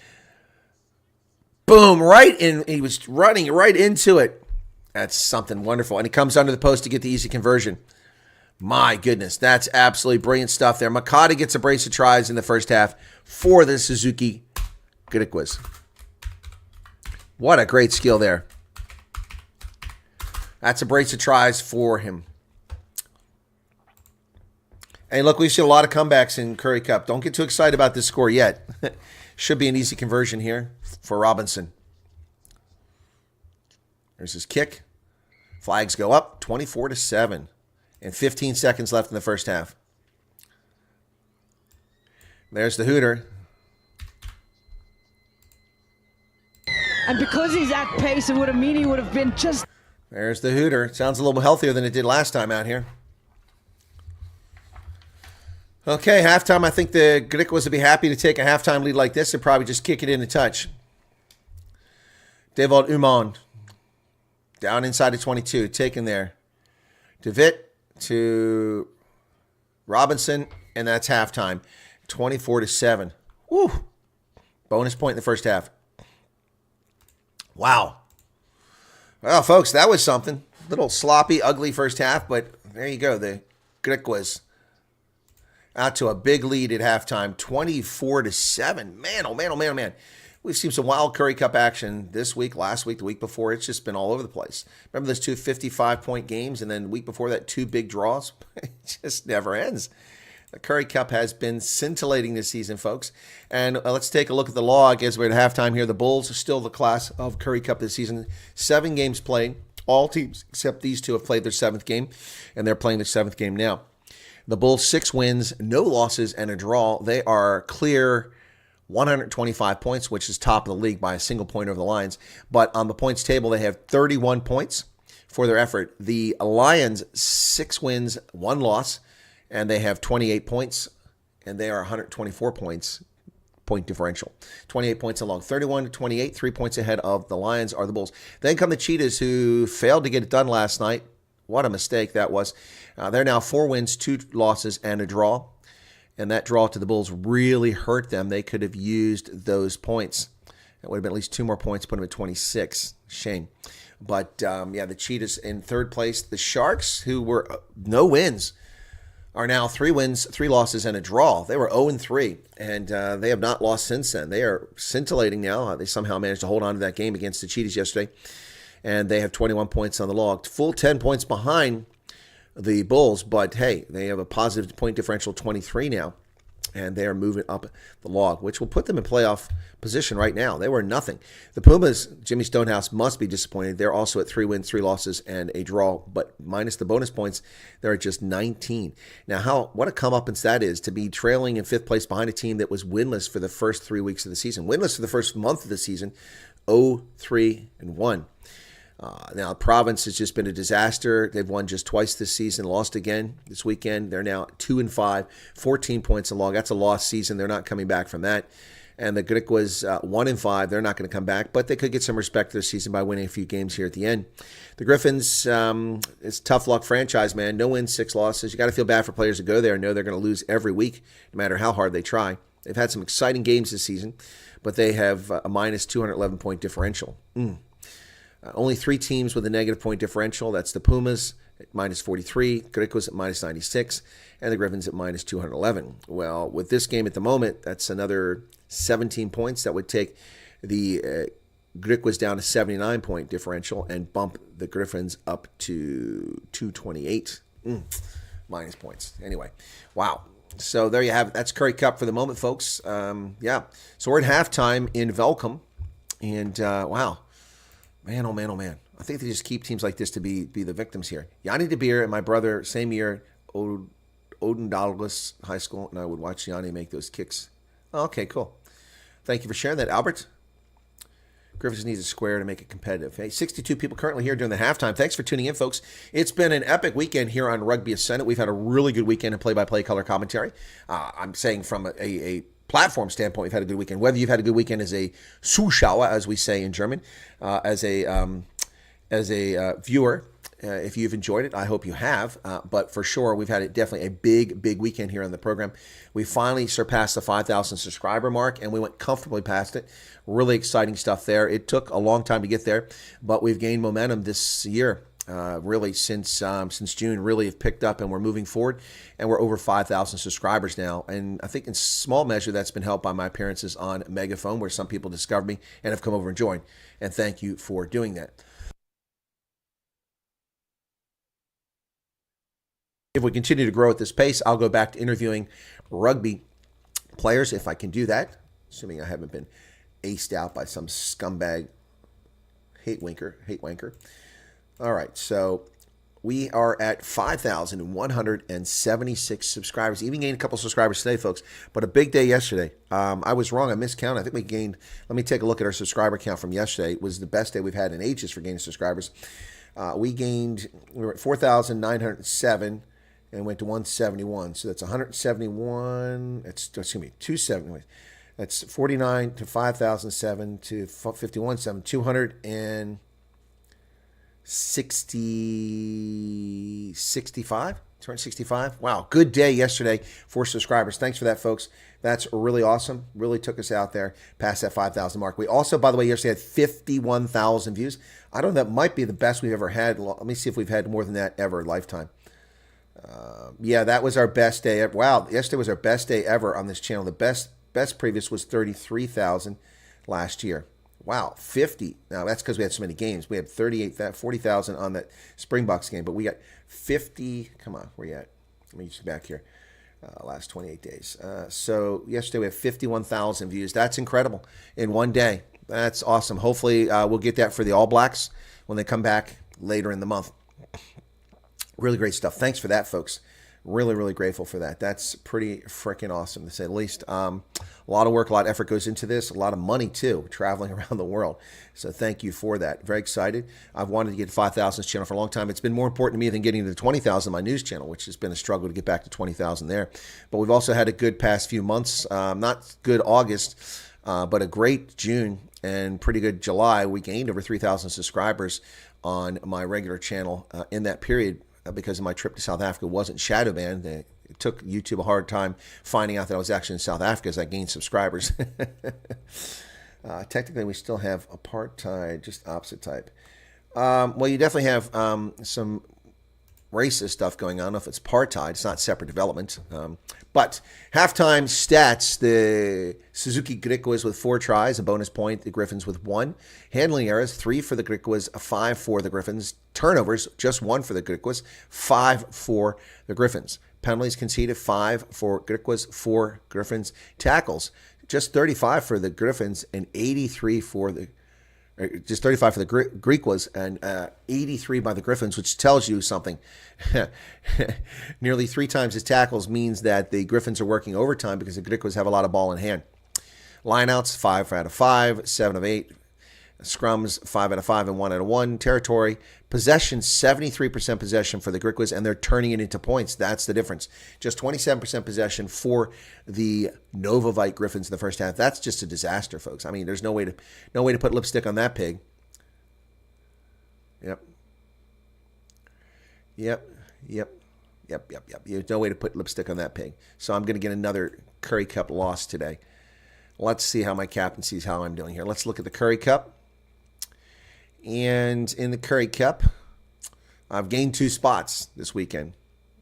Boom, right in. He was running right into it. That's something wonderful. And he comes under the post to get the easy conversion. My goodness, that's absolutely brilliant stuff there. Makata gets a brace of tries in the first half for the Suzuki Griquas. What a great skill there. That's a brace of tries for him. And look, we've seen a lot of comebacks in Currie Cup. Don't get too excited about this score yet. Should be an easy conversion here for Robinson. There's his kick. Flags go up, 24-7. And 15 seconds left in the first half. There's the hooter. And because he's at pace, it would have mean he would have been just... There's the hooter. Sounds a little healthier than it did last time out here. Okay, halftime. I think the Griquas would be happy to take a halftime lead like this and probably just kick it in a touch. Devold Umon. Down inside the 22. Taken there. DeVitt to Robinson, and that's halftime. 24-7. Woo! Bonus point in the first half. Wow. Well, folks, that was something. Little sloppy, ugly first half, but there you go. The Griquas out to a big lead at halftime, 24-7. Man, oh man, oh man, oh man. We've seen some wild Currie Cup action this week, last week, the week before. It's just been all over the place. Remember those 2 55-point games, and then the week before that, 2 big draws? It just never ends. The Currie Cup has been scintillating this season, folks. And let's take a look at the log as we're at halftime here. The Bulls are still the class of Currie Cup this season. 7 games played. All teams except these 2 have played their 7th game, and they're playing their 7th game now. The Bulls, 6 wins, no losses, and a draw. They are clear 125 points, which is top of the league by a single point over the Lions. But on the points table, they have 31 points for their effort. The Lions, 6 wins, 1 loss. And they have 28 points, and they are 124 points, point differential. 28 points along. 31-28, 3 points ahead of the Lions are the Bulls. Then come the Cheetahs, who failed to get it done last night. What a mistake that was. They're now 4 wins, 2 losses, and a draw. And that draw to the Bulls really hurt them. They could have used those points. That would have been at least 2 more points, put them at 26. Shame. But, the Cheetahs in 3rd place. The Sharks, who were no wins, are now 3 wins, 3 losses, and a draw. They were 0-3, and they have not lost since then. They are scintillating now. They somehow managed to hold on to that game against the Cheetahs yesterday, and they have 21 points on the log. Full 10 points behind the Bulls, but hey, they have a positive point differential 23 now, and they are moving up the log, which will put them in playoff position right now. They were nothing. The Pumas, Jimmy Stonehouse, must be disappointed. They're also at 3 wins, 3 losses, and a draw, but minus the bonus points, they're at just 19. Now, what a comeuppance that is to be trailing in 5th place behind a team that was winless for the first 3 weeks of the season. Winless for the first month of the season, 0-3-1. Now, Province has just been a disaster. They've won just twice this season, lost again this weekend. They're now 2-5, 14 points along. That's a lost season. They're not coming back from that. And the Griquas 1-5. They're not going to come back, but they could get some respect this season by winning a few games here at the end. The Griffins, it's tough luck franchise, man. No wins, 6 losses. You got to feel bad for players that go there and know they're going to lose every week, no matter how hard they try. They've had some exciting games this season, but they have a minus 211 point differential. Only 3 teams with a negative point differential. That's the Pumas at minus 43, Griquas at minus 96, and the Griffins at minus 211. Well, with this game at the moment, that's another 17 points. That would take the Griquas down to 79 point differential and bump the Griffins up to 228 minus points. Anyway, wow. So there you have it. That's Currie Cup for the moment, folks. So we're at halftime in Velcom, and wow. Man, oh man, oh man. I think they just keep teams like this to be the victims here. Yanni De Beer and my brother, same year, Odin Douglas High School, and I would watch Yanni make those kicks. Oh, okay, cool. Thank you for sharing that, Albert. Griffins needs a square to make it competitive. Hey, 62 people currently here during the halftime. Thanks for tuning in, folks. It's been an epic weekend here on Rugby Ascendant. We've had a really good weekend of play-by-play color commentary. I'm saying from a platform standpoint, we've had a good weekend. Whether you've had a good weekend as a Zuschauer, as we say in German, as a viewer, if you've enjoyed it, I hope you have. But for sure, we've had definitely a big weekend here on the program. We finally surpassed the 5,000 subscriber mark, and we went comfortably past it. Really exciting stuff there. It took a long time to get there, but we've gained momentum this year. Really, since June, really have picked up, and we're moving forward, and we're over 5,000 subscribers now. And I think in small measure that's been helped by my appearances on Megaphone, where some people discovered me and have come over and joined. And thank you for doing that. If we continue to grow at this pace, I'll go back to interviewing rugby players if I can do that, assuming I haven't been aced out by some scumbag hate wanker. All right, so we are at 5,176 subscribers. Even gained a couple subscribers today, folks, but a big day yesterday. I was wrong. I miscounted. I think we gained, let me take a look at our subscriber count from yesterday. It was the best day we've had in ages for gaining subscribers. We were at 4,907 and went to 171. So that's 171, excuse me, 270. That's 49 to 5,007 to 51,700, 265. 265. Wow, good day yesterday for subscribers. Thanks for that, folks. That's really awesome. Really took us out there past that 5,000 mark. We also, by the way, yesterday had 51,000 views. I don't know, that might be the best we've ever had. Let me see if we've had more than that ever lifetime. Yeah, that was our best day ever. Wow, yesterday was our best day ever on this channel. The best previous was 33,000 last year. Wow, 50. Now, that's because we had so many games. We had 40,000 on that Springboks game, but we got 50. Come on, where you at? Let me just back here. Last 28 days. So yesterday we had 51,000 views. That's incredible in one day. That's awesome. Hopefully we'll get that for the All Blacks when they come back later in the month. Really great stuff. Thanks for that, folks. Really, really grateful for that. That's pretty freaking awesome, to say the least. A lot of work, a lot of effort goes into this. A lot of money, too, traveling around the world. So thank you for that. Very excited. I've wanted to get to 5,000 channel for a long time. It's been more important to me than getting to 20,000 my news channel, which has been a struggle to get back to 20,000 there. But we've also had a good past few months. Not good August, but a great June and pretty good July. We gained over 3,000 subscribers on my regular channel in that period. Because of my trip to South Africa, wasn't shadow banned. It took YouTube a hard time finding out that I was actually in South Africa as I gained subscribers. Technically, we still have apartheid, just opposite type. Well, you definitely have some racist stuff going on. I don't know if it's apartheid. It's not separate development. But halftime stats, the Suzuki Griquas with 4 tries, a bonus point. The Griffins with 1. Handling errors, 3 for the Griquas, 5 for the Griffins. Turnovers, just 1 for the Griquas, 5 for the Griffins. Penalties conceded, 5 for Griquas, 4 Griffins. Tackles, just 35 for the Griffins and 83 for the just 35 for the Griquas and 83 by the Griffins, which tells you something. Nearly 3 times his tackles means that the Griffins are working overtime because the Griquas have a lot of ball in hand. Lineouts, 5 out of 5, 7 of 8. Scrums, 5 out of 5 and 1 out of 1. Territory, possession, 73% possession for the Griquas, and they're turning it into points. That's the difference. Just 27% possession for the Novavite Griffins in the first half. That's just a disaster, folks. I mean, there's no way to put lipstick on that pig. Yep. There's no way to put lipstick on that pig. So I'm going to get another Currie Cup loss today. Let's see how my captain sees how I'm doing here. Let's look at the Currie Cup. And in the Currie Cup, I've gained 2 spots this weekend.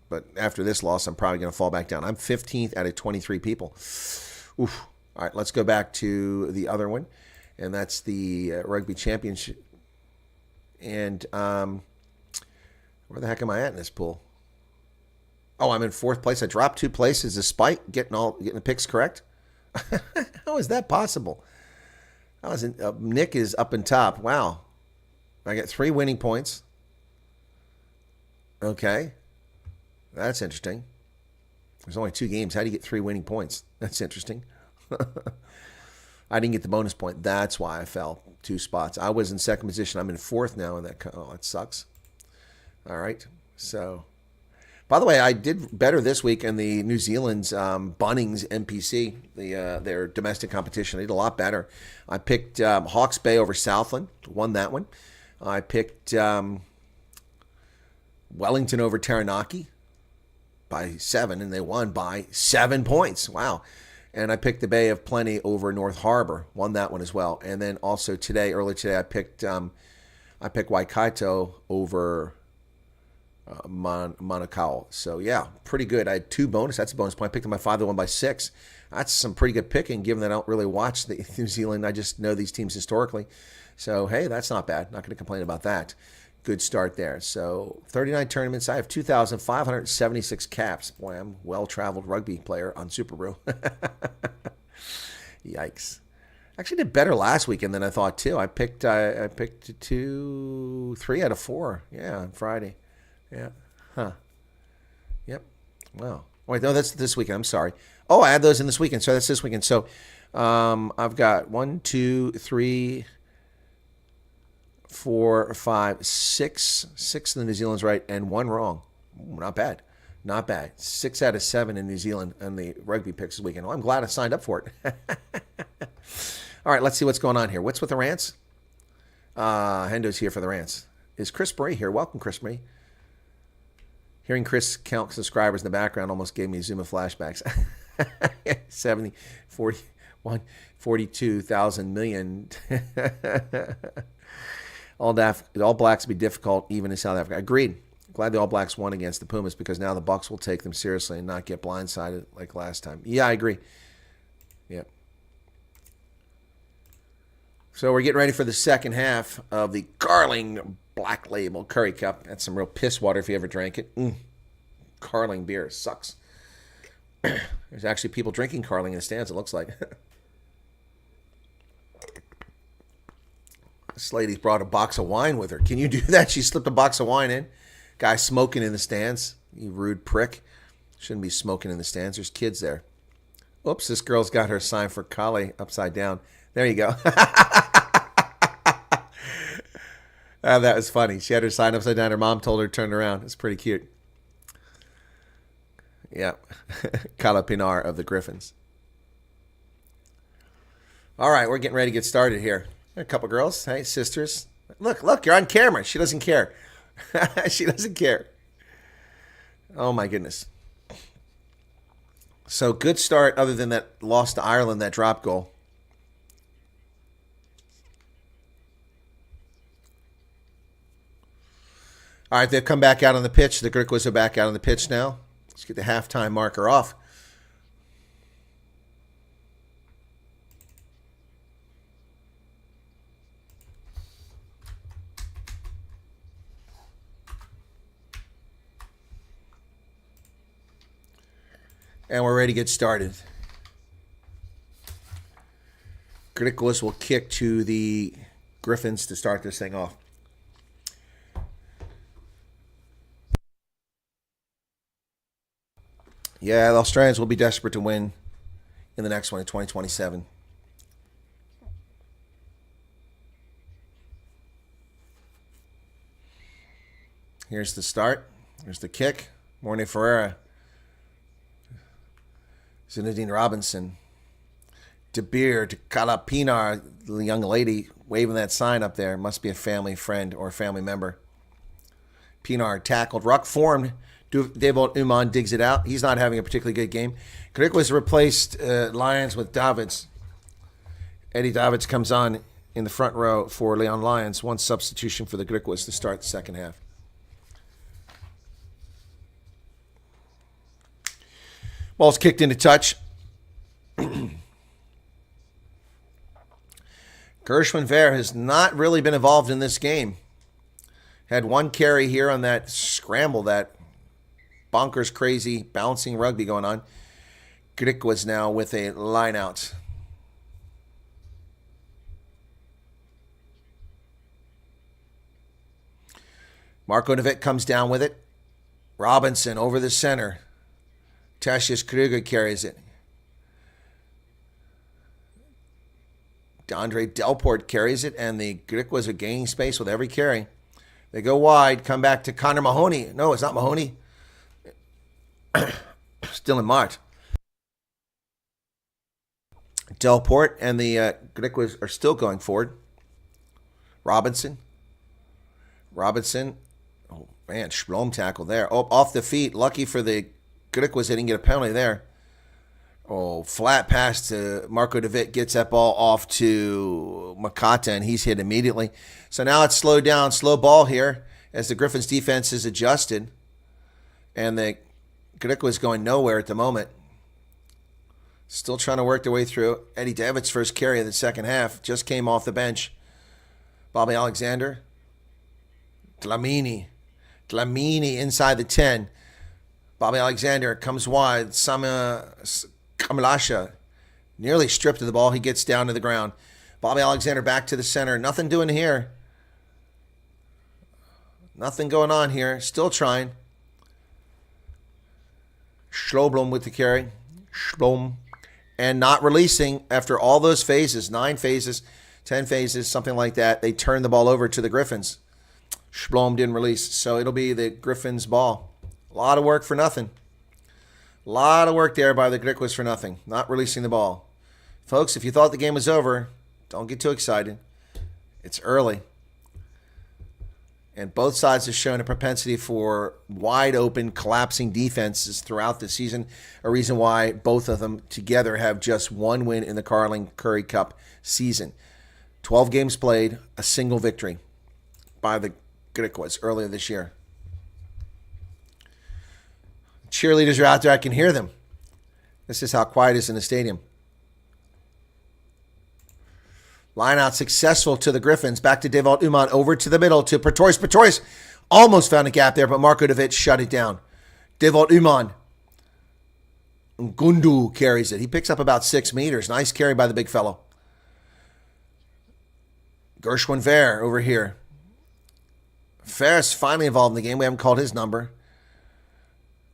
But after this loss, I'm probably going to fall back down. I'm 15th out of 23 people. Oof. All right, let's go back to the other one. And that's the Rugby Championship. And where the heck am I at in this pool? Oh, I'm in 4th place. I dropped 2 places despite getting the picks correct. How is that possible? Nick is up in top. Wow. I got 3 winning points. Okay. That's interesting. There's only 2 games. How do you get 3 winning points? That's interesting. I didn't get the bonus point. That's why I fell 2 spots. I was in 2nd position. I'm in 4th now. And that sucks. All right. So, by the way, I did better this week in the New Zealand's Bunnings NPC, their domestic competition. I did a lot better. I picked Hawke's Bay over Southland, won that one. I picked Wellington over Taranaki by 7, and they won by 7 points. Wow. And I picked the Bay of Plenty over North Harbor, won that one as well. And then also early today, I picked Waikato over Manukau. So yeah, pretty good. I had 2 bonus. That's a bonus point. I picked up my 5 that won by 6. That's some pretty good picking, given that I don't really watch the New Zealand. I just know these teams historically. So hey, that's not bad. Not going to complain about that. Good start there. So 39 tournaments. I have 2,576 caps. Boy, I'm a well-traveled rugby player on Super Brew. Yikes. Actually did better last weekend than I thought too. I picked 3 out of 4. Yeah, on Friday. Yeah. Huh. Yep. Wow. Wait, no, that's this weekend. I'm sorry. Oh, I had those in this weekend. So that's this weekend. So I've got 1, 2, 3, 4, 5, 6. 6 in the New Zealand's right and 1 wrong. Not bad. Not bad. 6 out of 7 in New Zealand on the rugby picks this weekend. Well, I'm glad I signed up for it. All right, let's see what's going on here. What's with the rants? Hendo's here for the rants. Is Chris Marie here? Welcome, Chris Marie. Hearing Chris count subscribers in the background almost gave me Zuma flashbacks. 70, 41, 42,000 million. All Blacks will be difficult even in South Africa. Agreed. Glad the All Blacks won against the Pumas because now the Bucks will take them seriously and not get blindsided like last time. Yeah, I agree. Yep. So we're getting ready for the second half of the Carling Black Label Currie Cup. That's some real piss water if you ever drank it. Carling beer sucks. There's actually people drinking Carling in the stands, it looks like. This lady's brought a box of wine with her. Can you do that? She slipped a box of wine in. Guy smoking in the stands. You rude prick. Shouldn't be smoking in the stands. There's kids there. Oops, this girl's got her sign for Kali upside down. There you go. That was funny. She had her sign upside down. Her mom told her to turn around. It's pretty cute. Yeah. Kala Pinar of the Griffins. All right, we're getting ready to get started here. A couple girls. Hey, sisters. Look, you're on camera. She doesn't care. She doesn't care. Oh, my goodness. So, good start other than that loss to Ireland, that drop goal. All right, they've come back out on the pitch. The Griquas are back out on the pitch now. Let's get the halftime marker off. And we're ready to get started. Griquas will kick to the Griffins to start this thing off. Yeah, the Australians will be desperate to win in the next one in 2027. Here's the start. Here's the kick. Morne Ferreira. Zinedine Robinson. De Beer to Kala Pinar, the young lady waving that sign up there. Must be a family friend or a family member. Pinar tackled. Ruck formed. David Uman digs it out. He's not having a particularly good game. Griquas replaced Lyons with Davids. Eddie Davids comes on in the front row for Leon Lyons. One substitution for the Griquas to start the second half. Ball's kicked into touch. Gershwin Ver has not really been involved in this game. Had one carry here on that scramble, that bonkers, crazy, bouncing rugby going on. Griquas now with a line out. Marco De Witt comes down with it. Robinson over the center. Tertius Kruger carries it. Andre Delport carries it, and the Griquas are gaining space with every carry. They go wide, come back to Connor Mahoney. No, it's not Mahoney. Still in Mart. Delport and the Griquas are still going forward. Robinson. Oh, man, Splom tackle there. Oh, off the feet. Lucky for the Griquas, they didn't get a penalty there. Oh, flat pass to Marco De Witt. Gets that ball off to Makata, and he's hit immediately. So now it's slowed down. Slow ball here as the Griffins' defense is adjusted. And the Griquas going nowhere at the moment. Still trying to work their way through. Eddie Davids' first carry of the second half. Just came off the bench. Bobby Alexander. Dlamini inside the 10. Bobby Alexander comes wide. Sama Kamalasha nearly stripped of the ball. He gets down to the ground. Bobby Alexander back to the center. Nothing doing here. Nothing going on here. Still trying. Schloblom with the carry. Schloblom. And not releasing after all those phases. 9 phases, 10 phases, something like that. They turn the ball over to the Griffins. Schloblom didn't release. So it'll be the Griffins' ball. A lot of work for nothing. A lot of work there by the Griquas for nothing. Not releasing the ball. Folks, if you thought the game was over, don't get too excited. It's early. And both sides have shown a propensity for wide open, collapsing defenses throughout the season, a reason why both of them together have just one win in the Carling Currie Cup season. 12 games played, a single victory by the Griquas earlier this year. Cheerleaders are out there. I can hear them. This is how quiet it is in the stadium. Line out successful to the Griffins. Back to Devold Uman. Over to the middle to Pretorius. Pretorius almost found a gap there, but Marko Davic shut it down. Devold Uman. Gundu carries it. He picks up about 6 meters. Nice carry by the big fellow. Gershwin Ver over here. Ferris finally involved in the game. We haven't called his number.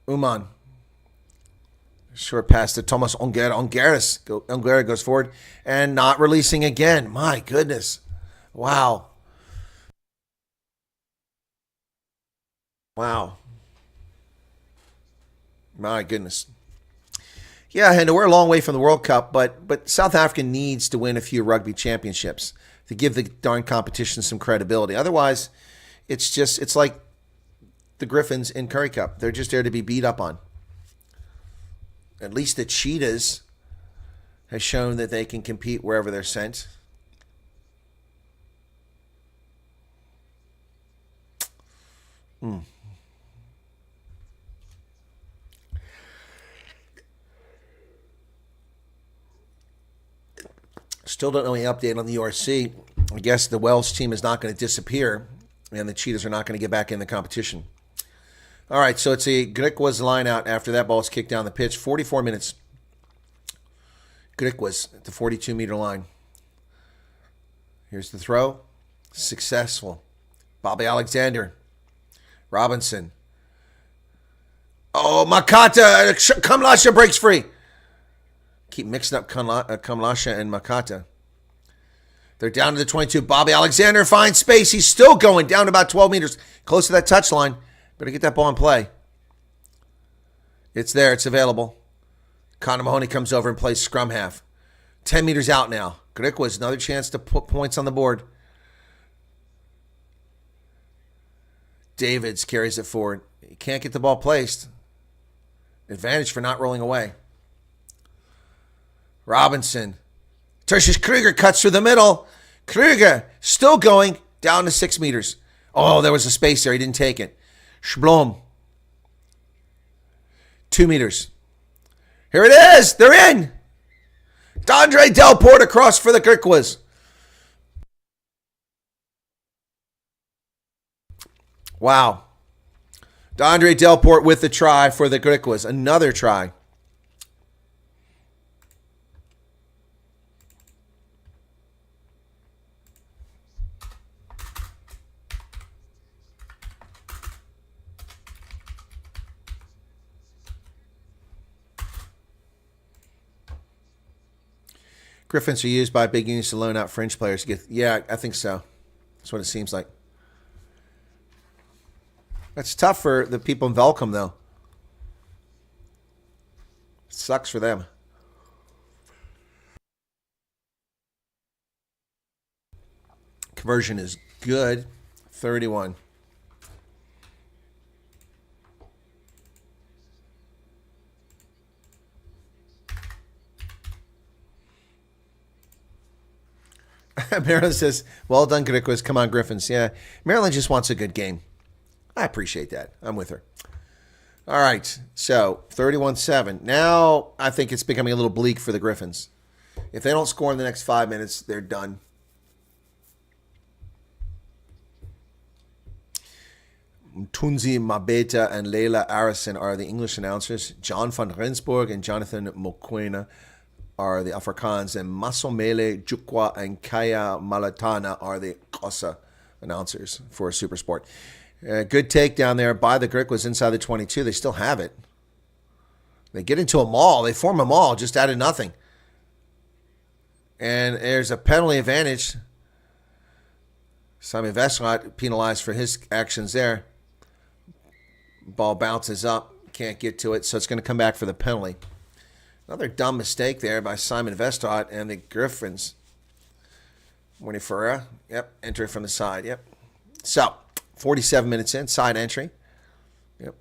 Uman. Short pass to Thomas Ongera. Ongera goes forward and not releasing again. My goodness. Wow. Wow. My goodness. Yeah, and we're a long way from the World Cup, but South Africa needs to win a few rugby championships to give the darn competition some credibility. Otherwise, it's like the Griffins in Currie Cup. They're just there to be beat up on. At least the Cheetahs has shown that they can compete wherever they're sent. Still don't know any update on the URC. I guess the Welsh team is not going to disappear, and the Cheetahs are not going to get back in the competition. All right, so it's a Griquas line out after that ball is kicked down the pitch. 44 minutes. Griquas at the 42-meter line. Here's the throw. Successful. Bobby Alexander. Robinson. Oh, Makata. Kamlasha breaks free. Keep mixing up Kamlasha and Makata. They're down to the 22. Bobby Alexander finds space. He's still going down to about 12 meters. Close to that touchline. Better get that ball in play. It's there. It's available. Connor Mahoney comes over and plays scrum half. 10 meters out now. Griquas, another chance to put points on the board. Davids carries it forward. He can't get the ball placed. Advantage for not rolling away. Robinson. Tertius Kruger cuts through the middle. Kruger still going down to 6 meters. Oh, there was a space there. He didn't take it. Schblom. 2 meters. Here it is. They're in. D'Andre Delport across for the Griquas. Wow. D'Andre Delport with the try for the Griquas. Another try. Griffins are used by big unions to loan out fringe players. Yeah, I think so. That's what it seems like. That's tough for the people in Velcom, though. It sucks for them. Conversion is good. 31. Maryland says, well done, Griquas. Come on, Griffins. Yeah, Maryland just wants a good game. I appreciate that. I'm with her. All right, so 31-7. Now I think it's becoming a little bleak for the Griffins. If they don't score in the next 5 minutes, they're done. Tunzi Mabeta and Leila Arison are the English announcers. John van Rensburg and Jonathan Mokwena are the Afrikaans, and Masomele Jukwa and Kaya Malatana are the Xhosa announcers for Supersport. Good take down there by the Griquas inside the 22. They still have it. They get into a maul. They form a maul just out of nothing. And there's a penalty advantage. Simon Veslat penalized for his actions there. Ball bounces up. Can't get to it, so it's going to come back for the penalty. Another dumb mistake there by Simon Vestot and the Griffins. Winifera, yep, entering from the side, yep. So, 47 minutes in, side entry. Yep.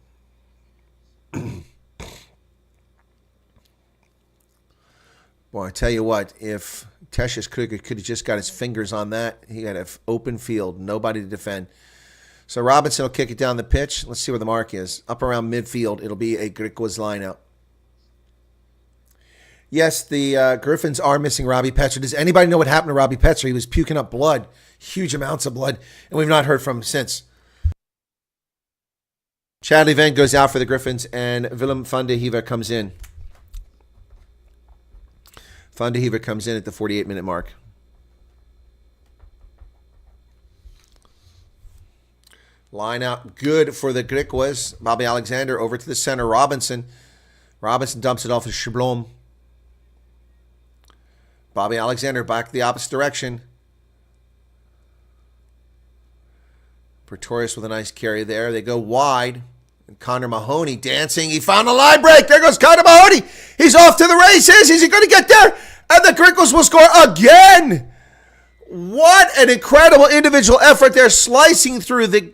Boy, I tell you what, if Tertius Kruger could have just got his fingers on that, he had an open field, nobody to defend. So Robinson will kick it down the pitch. Let's see where the mark is. Up around midfield, it'll be a Griquas lineout. Yes, the Griffins are missing Robbie Petzer. Does anybody know what happened to Robbie Petzer? He was puking up blood, huge amounts of blood, and we've not heard from him since. Chadley Van goes out for the Griffins, and Willem van de Heever comes in. Van de Heever comes in at the 48-minute mark. Line out good for the Griquas. Bobby Alexander over to the center. Robinson. Robinson dumps it off to Schablom. Bobby Alexander back the opposite direction. Pretorius with a nice carry there. They go wide. And Connor Mahoney dancing. He found a line break. There goes Connor Mahoney. He's off to the races. Is he going to get there? And the Griquas will score again. What an incredible individual effort there, slicing through the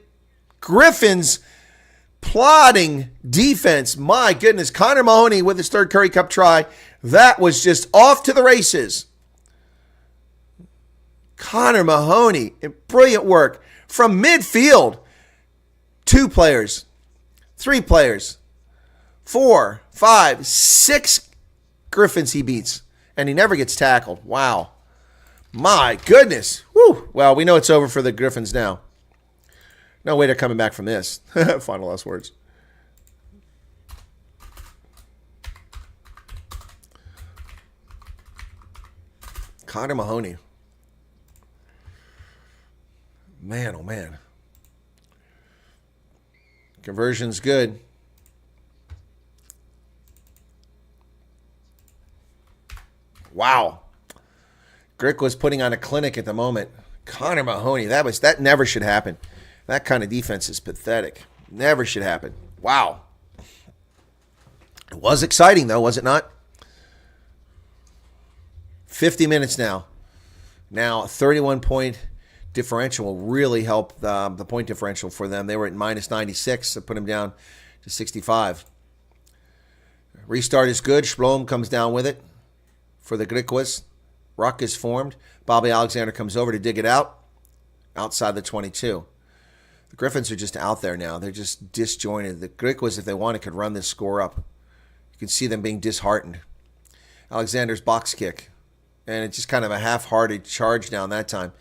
Griffins' plodding defense. My goodness. Connor Mahoney with his third Currie Cup try. That was just off to the races. Connor Mahoney, brilliant work. From midfield, 2 players. 3 players, 4, 5, 6 Griffins he beats, and he never gets tackled. Wow. My goodness. Whew. Well, we know it's over for the Griffins now. No way they're coming back from this. Final last words. Connor Mahoney. Man, oh man. Conversion's good. Wow. Grick was putting on a clinic at the moment. Connor Mahoney, that never should happen. That kind of defense is pathetic. Never should happen. Wow. It was exciting though, was it not? 50 minutes now. Now, a 31-point differential will really help the point differential for them. They were at minus 96, so put them down to 65. Restart is good. Splom comes down with it for the Griquas. Ruck is formed. Bobby Alexander comes over to dig it out outside the 22. The Griffins are just out there now. They're just disjointed. The Griquas, if they wanted, could run this score up. You can see them being disheartened. Alexander's box kick. And it's just kind of a half-hearted charge down that time.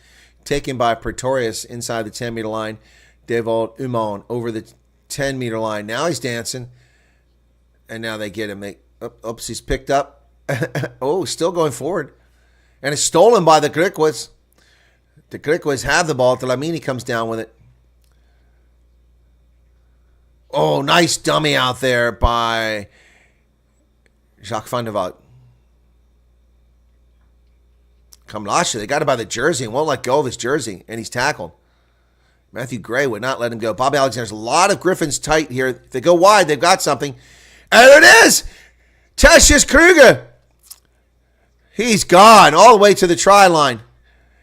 Taken by Pretorius inside the 10-meter line. Devold Umon over the 10-meter line. Now he's dancing. And now they get him. Oops, he's picked up. Oh, still going forward. And it's stolen by the Griquas. The Griquas have the ball. Talamini comes down with it. Oh, nice dummy out there by Jacques van der Woudt. Kamlasha, they got him by the jersey and won't let go of his jersey, and he's tackled. Matthew Gray would not let him go. Bobby Alexander's a lot of Griffins tight here. If they go wide, they've got something. And it is! Tertius Kruger! He's gone all the way to the try line.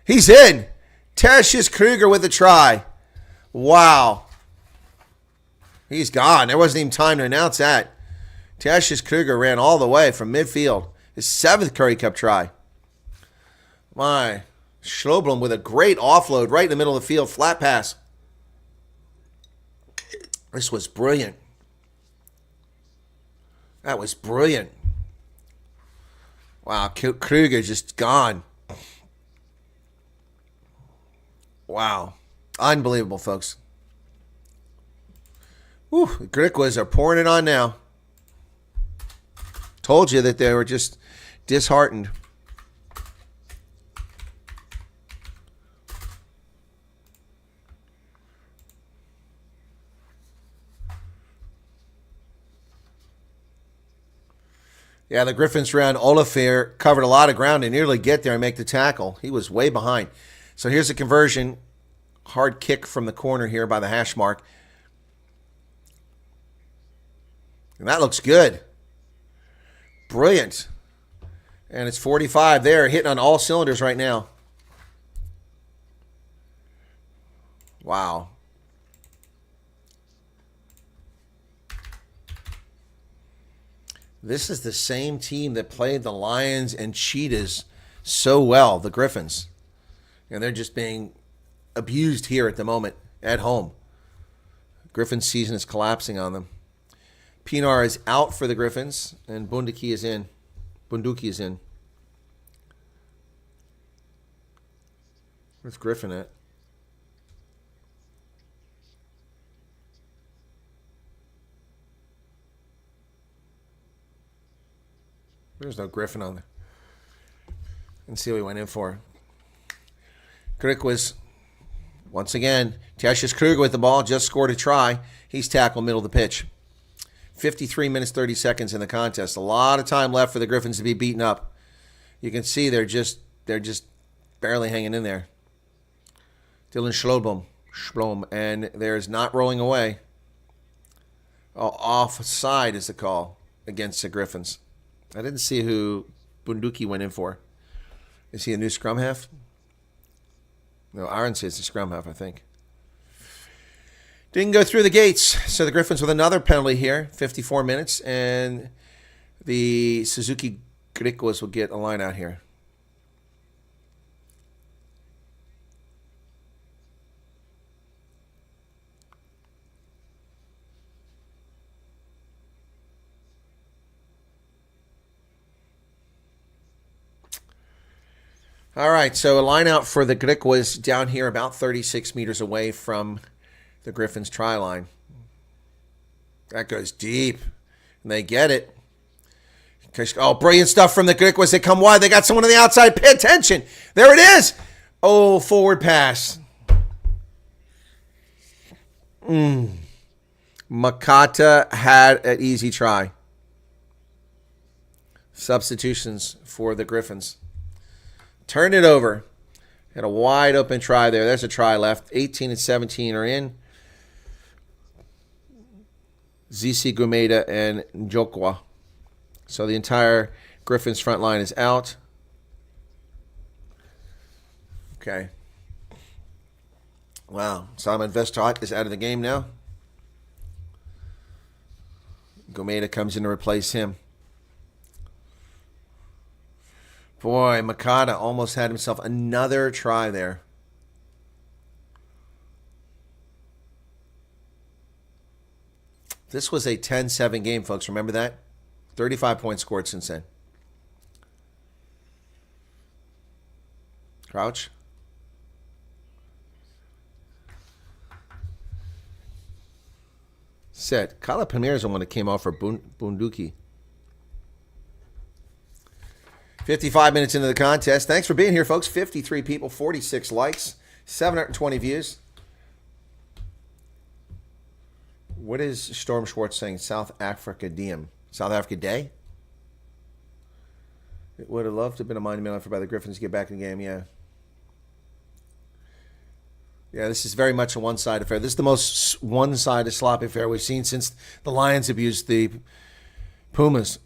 He's in. Tertius Kruger with the try. Wow. He's gone. There wasn't even time to announce that. Tertius Kruger ran all the way from midfield. His 7th Currie Cup try. My, Schloblum with a great offload right in the middle of the field. Flat pass. This was brilliant. That was brilliant. Wow, Kruger just gone. Wow. Unbelievable, folks. Whew, the Griquas are pouring it on now. Told you that they were just disheartened. Yeah, the Griffins ran. Olafir covered a lot of ground and nearly get there and make the tackle. He was way behind. So here's a conversion. Hard kick from the corner here by the hash mark. And that looks good. Brilliant. And it's 45 there, hitting on all cylinders right now. Wow. This is the same team that played the Lions and Cheetahs so well, the Griffins. And they're just being abused here at the moment, at home. Griffins' season is collapsing on them. Pinar is out for the Griffins, and Bunduki is in. Where's Griffin at? There's no Griffin on there. Let's see what he went in for. Griquas, once again, Tertius Kruger with the ball, just scored a try. He's tackled middle of the pitch. 53 minutes, 30 seconds in the contest. A lot of time left for the Griffins to be beaten up. You can see they're just barely hanging in there. Dylan Schlom, and there's not rolling away. Oh, offside is the call against the Griffins. I didn't see who Bunduki went in for. Is he a new scrum half? No, Aaron says the scrum half, I think. Didn't go through the gates. So the Griffins with another penalty here, 54 minutes, and the Suzuki Griquas will get a line out here. All right, so a line out for the Griquas down here about 36 meters away from the Griffins' try line. That goes deep, and they get it. Oh, brilliant stuff from the Griquas. They come wide. They got someone on the outside. Pay attention. There it is. Oh, forward pass. Makata had an easy try. Substitutions for the Griffins. Turn it over. Had a wide open try there. There's a try left. 18 and 17 are in. ZC Gumeda and Njokwa. So the entire Griffins front line is out. Okay. Wow. Simon Vestot is out of the game now. Gumeda comes in to replace him. Boy, Makata almost had himself another try there. This was a 10-7 game, folks. Remember that? 35 points scored since then. Crouch. Set. Kala Pamir is the one that came off for Bunduki. 55 minutes into the contest. Thanks for being here, folks. 53 people, 46 likes, 720 views. What is Storm Schwartz saying? South Africa Diem. South Africa Day? It would have loved to have been a monumental effort by the Griffins to get back in the game, yeah. Yeah, this is very much a one-sided affair. This is the most one-sided sloppy affair we've seen since the Lions abused the Pumas.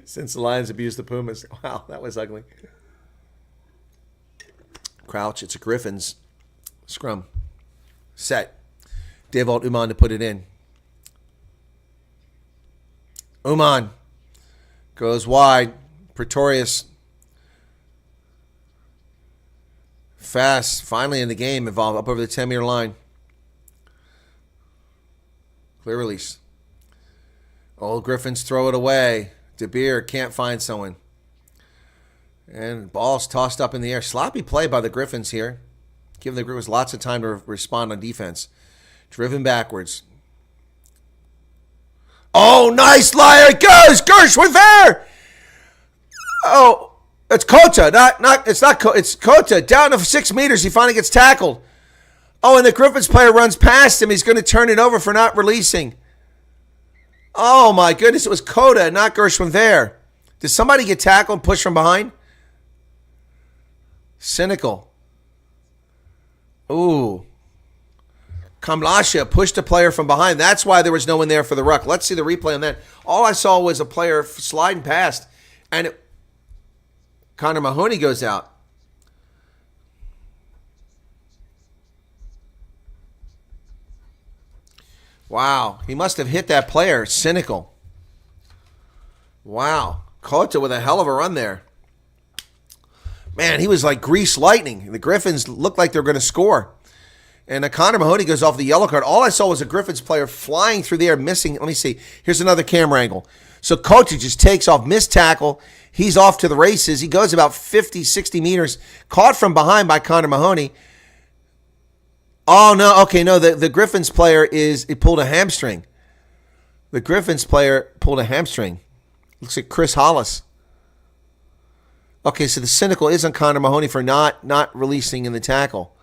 Since the Lions abused the Pumas. Wow, that was ugly. Crouch, it's a Griffins scrum. Set. Devalt Uman to put it in. Uman goes wide. Pretorius. Fast. Finally in the game involved. Up over the 10-meter line. Clear release. Old Griffins throw it away. De Beer can't find someone. And ball's tossed up in the air. Sloppy play by the Griffins here. Giving the Griffins lots of time to respond on defense. Driven backwards. Oh, nice liar. It goes. Gershwin there. Oh, it's Kota. It's Kota. Down to 6 meters. He finally gets tackled. Oh, and the Griffins player runs past him. He's going to turn it over for not releasing. Oh, my goodness. It was Kota, not Gershwin there. Did somebody get tackled and pushed from behind? Cynical. Ooh. Kamlasha pushed a player from behind. That's why there was no one there for the ruck. Let's see the replay on that. All I saw was a player sliding past, and Connor Mahoney goes out. Wow. He must have hit that player. Cynical. Wow. Cota with a hell of a run there. Man, he was like grease lightning. The Griffins looked like they were going to score. And Connor Mahoney goes off the yellow card. All I saw was a Griffins player flying through the air, missing. Let me see. Here's another camera angle. So Cota just takes off, missed tackle. He's off to the races. He goes about 50, 60 meters. Caught from behind by Connor Mahoney. Oh, no. Okay, no. The Griffins player he pulled a hamstring. The Griffins player pulled a hamstring. Looks like Chris Hollis. Okay, so the cynical is on Connor Mahoney for not releasing in the tackle.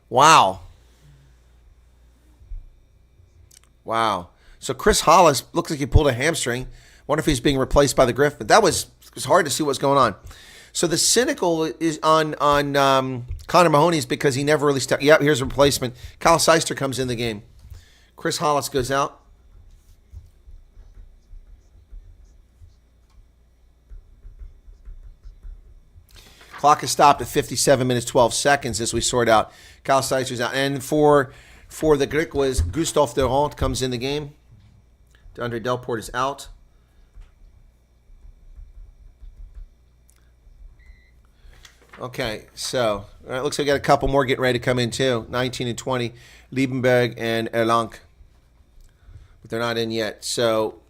Wow. Wow. So Chris Hollis looks like he pulled a hamstring. Wonder if he's being replaced by the Griffin. It was hard to see what's going on. So the cynical is on Connor Mahoney's because he never released. Yep, here's a replacement. Kyle Seister comes in the game. Chris Hollis goes out. Clock is stopped at 57 minutes, 12 seconds as we sort out. Kyle Seister's out. And for the Griquas, Gustave Durant comes in the game. DeAndre Delport is out. Okay, so it looks like we got a couple more getting ready to come in too. 19 and 20, Liebenberg and Erlang. But they're not in yet. So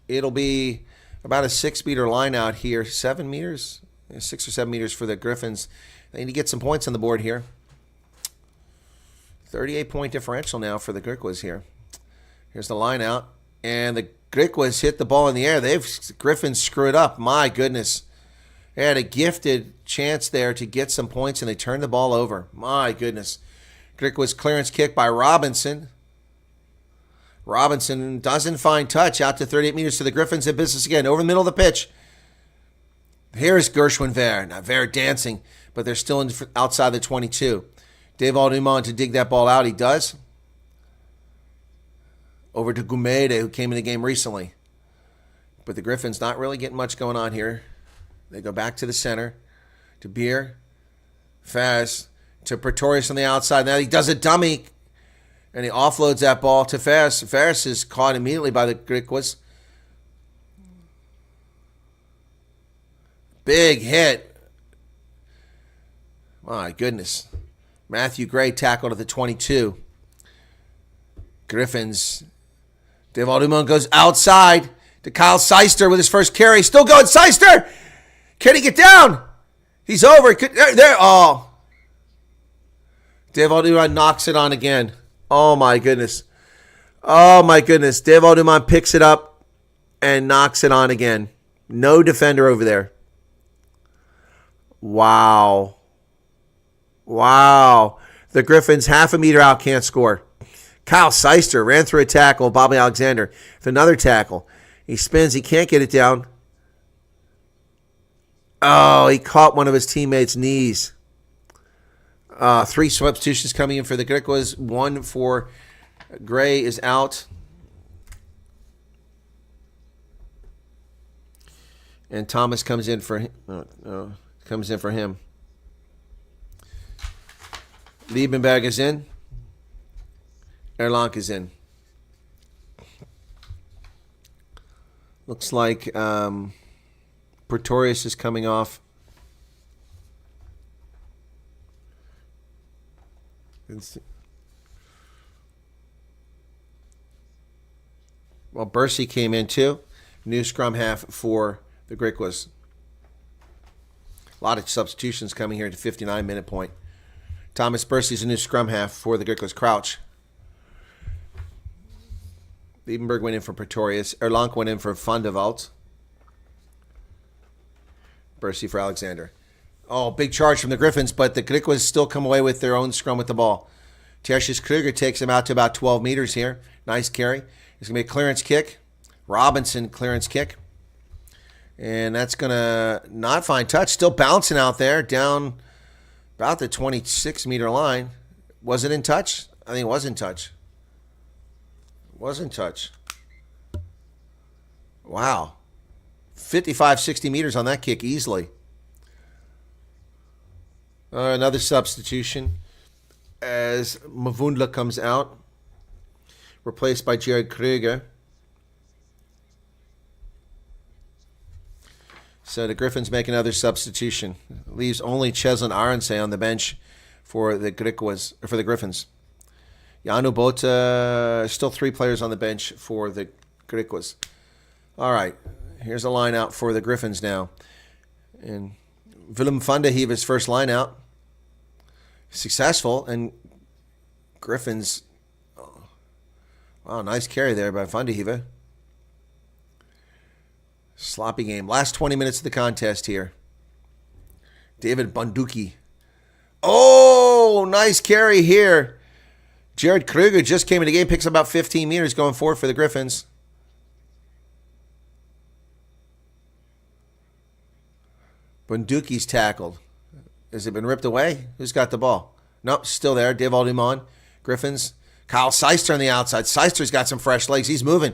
it'll be about a 6-meter line out here. 7 meters? 6 or 7 meters for the Griffins. They need to get some points on the board here. 38-point differential now for the Griquas here. Here's the line out. And the Griquas hit the ball in the air. Griffins screw it up. My goodness. They had a gifted chance there to get some points, and they turned the ball over. My goodness. Griquas clearance kick by Robinson. Robinson doesn't find touch out to 38 meters to the Griffins in business again. Over the middle of the pitch. Here's Gershwin Ver. Now Ver dancing, but they're still outside the 22. Devol Dumont to dig that ball out. He does. Over to Gumede, who came in the game recently. But the Griffins not really getting much going on here. They go back to the center. To Beer. Faz. To Pretorius on the outside. Now he does a dummy. And he offloads that ball to Ferris. Ferris is caught immediately by the Griquas. Big hit. My goodness. Matthew Gray tackled at the 22. Griffins. Devol Dumont goes outside to Kyle Seister with his first carry. Still going. Seister! Can he get down? He's over. There. Oh. Devol Dumont knocks it on again. Oh, my goodness. Oh, my goodness. Devol Dumont picks it up and knocks it on again. No defender over there. Wow. Wow. The Griffins half a meter out, can't score. Kyle Seister ran through a tackle. Bobby Alexander with another tackle. He spins. He can't get it down. Oh, he caught one of his teammates' knees. 3 substitutions coming in for the Griquas. 1 for Gray is out. And Thomas comes in for him. Liebenberg is in. Erlang is in. Looks like Pretorius is coming off. Well, Bursey came in too. New scrum half for the Griquas. A lot of substitutions coming here at the 59-minute point. Thomas Bursey's a new scrum half for the Griquas. Crouch. Liebenberg went in for Pretorius. Erlang went in for Van de Walt. Bursey for Alexander. Oh, big charge from the Griffins, but the Griquas still come away with their own scrum with the ball. Tertius Kruger takes him out to about 12 meters here. Nice carry. It's going to be a clearance kick. Robinson clearance kick. And that's going to not find touch. Still bouncing out there down about the 26-meter line. Was it in touch? I think it was in touch. Was in touch. Wow. 55, 60 meters on that kick easily. Another substitution as Mavundla comes out. replaced by Jared Krieger. So the Griffins make another substitution. Leaves only Cheslin Arensay on the bench for the Griquas, or for the Griffins. Yanu Bota, still 3 players on the bench for the Griquas. All right, here's a line out for the Griffins now. And Willem van der Heeve's first line out. Successful, and Griffins, wow, nice carry there by van der Heeve. Sloppy game. Last 20 minutes of the contest here. David Bunduki. Oh, nice carry here. Jared Krieger just came in the game, picks up about 15 meters going forward for the Griffins. Bunduki's tackled. Has it been ripped away? Who's got the ball? Nope, still there. Dave Aldemont. Griffins. Kyle Seister on the outside. Seister's got some fresh legs. He's moving.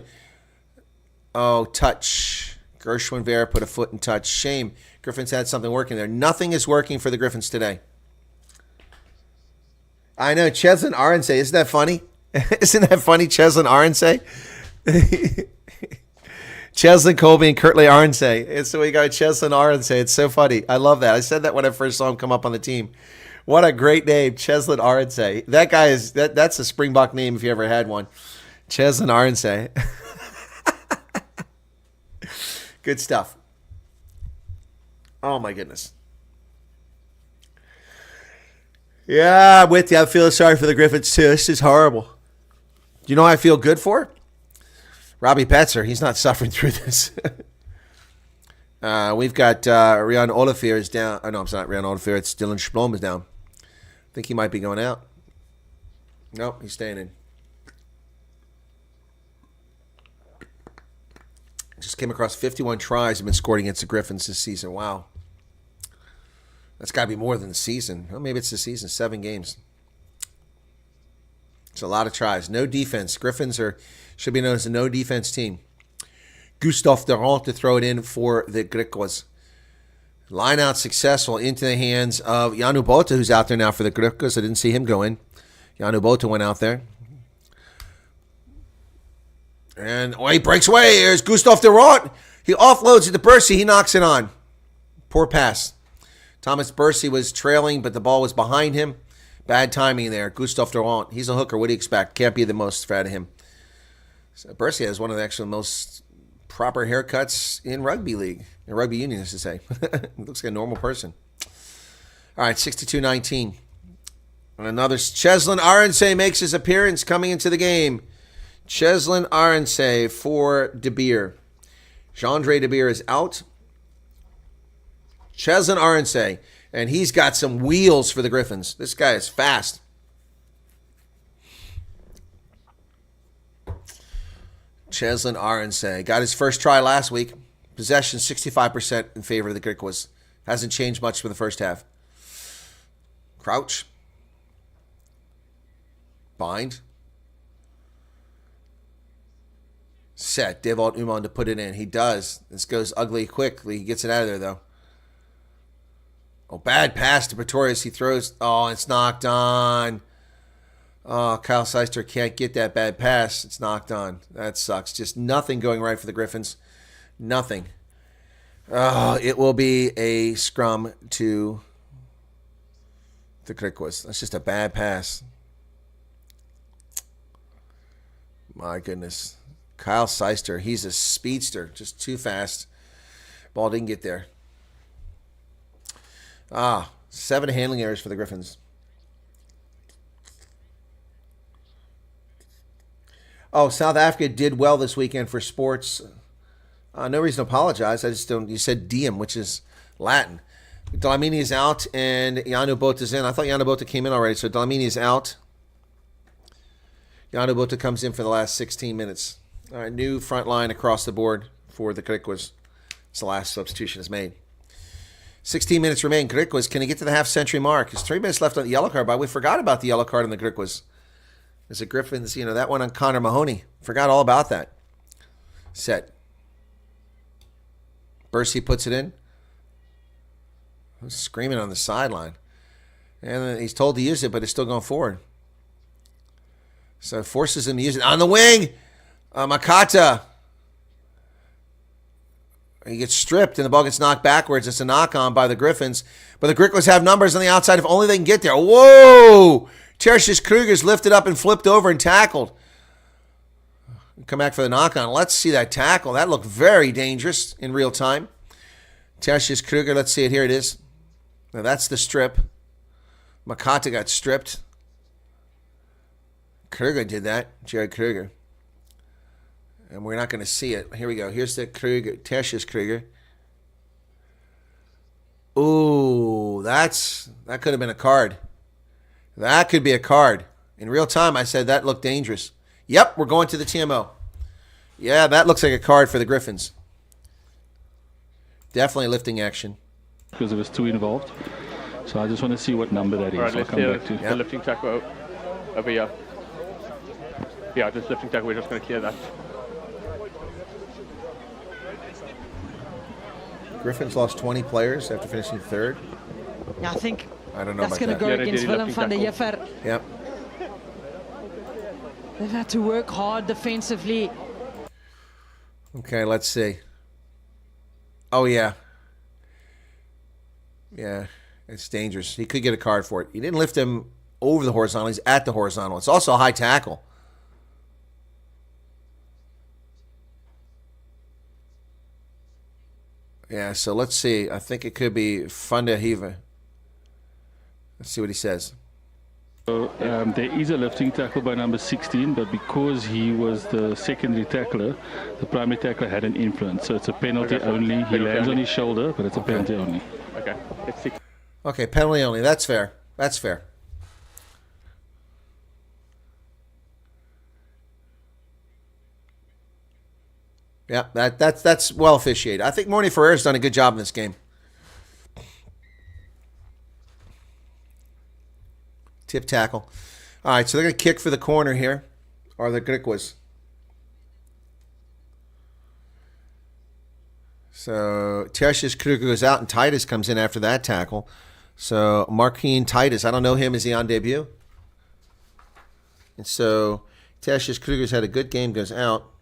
Oh, touch. Gershwin Vera put a foot in touch. Shame. Griffins had something working there. Nothing is working for the Griffins today. I know. Cheslin Arensay. Isn't that funny? Isn't that funny? Cheslin Arensay. Cheslin Colby and Kurtley Arensay. It's so we got Cheslin Arensay. It's so funny. I love that. I said that when I first saw him come up on the team. What a great name, Cheslin Arensay. That guy is that's a Springbok name if you ever had one. Cheslin Arensay. Good stuff. Oh my goodness. Yeah, I'm with you. I feel sorry for the Griffins too. This is horrible. Do you know who I feel good for? Robbie Petzer. He's not suffering through this. We've got Rian Olivier is down. Oh, no, it's not Rian Olivier. It's Dylan Splom is down. I think he might be going out. Nope, he's staying in. Just came across 51 tries have been scored against the Griffins this season. Wow. That's got to be more than the season. Well, maybe it's the season. 7 games. It's a lot of tries. No defense. Griffins should be known as a no defense team. Gustave Durant to throw it in for the Griquas. Line out successful into the hands of Yanu Bota, who's out there now for the Griquas. I didn't see him go in. Yanu Bota went out there. And he breaks away. Here's Gustave Durant. He offloads it to Bursey. He knocks it on. Poor pass. Thomas Bursey was trailing, but the ball was behind him. Bad timing there. Gustave Durant. He's a hooker. What do you expect? Can't be the most out of him. So Bursey has one of the actual most proper haircuts in rugby league. In rugby union, as to say. Looks like a normal person. All right, 62-19. And another Cheslin Arensay makes his appearance coming into the game. Cheslin Arensay for De Beer. Jean-Andre De Beer is out. Cheslin Arensay. And he's got some wheels for the Griffins. This guy is fast. Cheslin Arensay. Got his first try last week. Possession 65% in favor of the Griquas. Hasn't changed much for the first half. Crouch. Bind. Set. Devalt Uman to put it in. He does. This goes ugly quickly. He gets it out of there, though. Oh, bad pass to Pretorius. He throws. Oh, it's knocked on. Oh, Kyle Seister can't get that bad pass. It's knocked on. That sucks. Just nothing going right for the Griffins. Nothing. Oh, it will be a scrum to the Griquas. That's just a bad pass. My goodness. Kyle Seister, he's a speedster. Just too fast. Ball didn't get there. 7 handling errors for the Griffins. Oh, South Africa did well this weekend for sports. No reason to apologize. I just don't. You said diem, which is Latin. Dlamini is out and Yanu Bota is in. I thought Yanu Bota came in already, so Dlamini is out. Yanu Bota comes in for the last 16 minutes. All right, new front line across the board for the Griquas. It's the last substitution is made. 16 minutes remain. Griquas, can he get to the half-century mark? There's 3 minutes left on the yellow card, but we forgot about the yellow card on the Griquas. There's a Griffins, that one on Connor Mahoney. Forgot all about that. Set. Bursey puts it in. Who's screaming on the sideline? And he's told to use it, but it's still going forward. So forces him to use it. On the wing, Makata. He gets stripped, and the ball gets knocked backwards. It's a knock-on by the Griffins. But the Griquas have numbers on the outside if only they can get there. Whoa! Tertius Kruger's lifted up and flipped over and tackled. Come back for the knock-on. Let's see that tackle. That looked very dangerous in real time. Tertius Kruger, let's see it. Here it is. Now that's the strip. Makata got stripped. Kruger did that. Jared Kruger. And we're not going to see it. Here we go. Here's the Kruger, Tertius Kruger. Ooh, that could have been a card. That could be a card. In real time, I said that looked dangerous. Yep, we're going to the TMO. Yeah, that looks like a card for the Griffins. Definitely lifting action. Because there was 2 involved. So I just want to see what number that is. All right, I'll let's come clear back to. the lifting tackle over here. Yeah, just lifting tackle. We're just going to clear that. Griffins lost 20 players after finishing third. Yeah, I think I don't know that's about going to that. go Yeah, against they did Willem van der lifting Jeffer. Yep. They've had to work hard defensively. Okay, let's see. Oh, yeah. Yeah, it's dangerous. He could get a card for it. He didn't lift him over the horizontal. He's at the horizontal. It's also a high tackle. Yeah, so let's see. I think it could be Funda Hiva. Let's see what he says. So, there is a lifting tackle by number 16, but because he was the secondary tackler, the primary tackler had an influence. So it's a penalty only. He lands on his shoulder, but it's a penalty only. Okay, it's 6. Okay, penalty only. That's fair. That's fair. Yeah, that's well officiated. I think Morny Ferrer's done a good job in this game. Tip tackle. All right, so they're going to kick for the corner here, or the Griquas. So Tertius Kruger goes out, and Titus comes in after that tackle. So Marquine Titus, I don't know him. Is he on debut? And so Tertius Kruger's had a good game, goes out.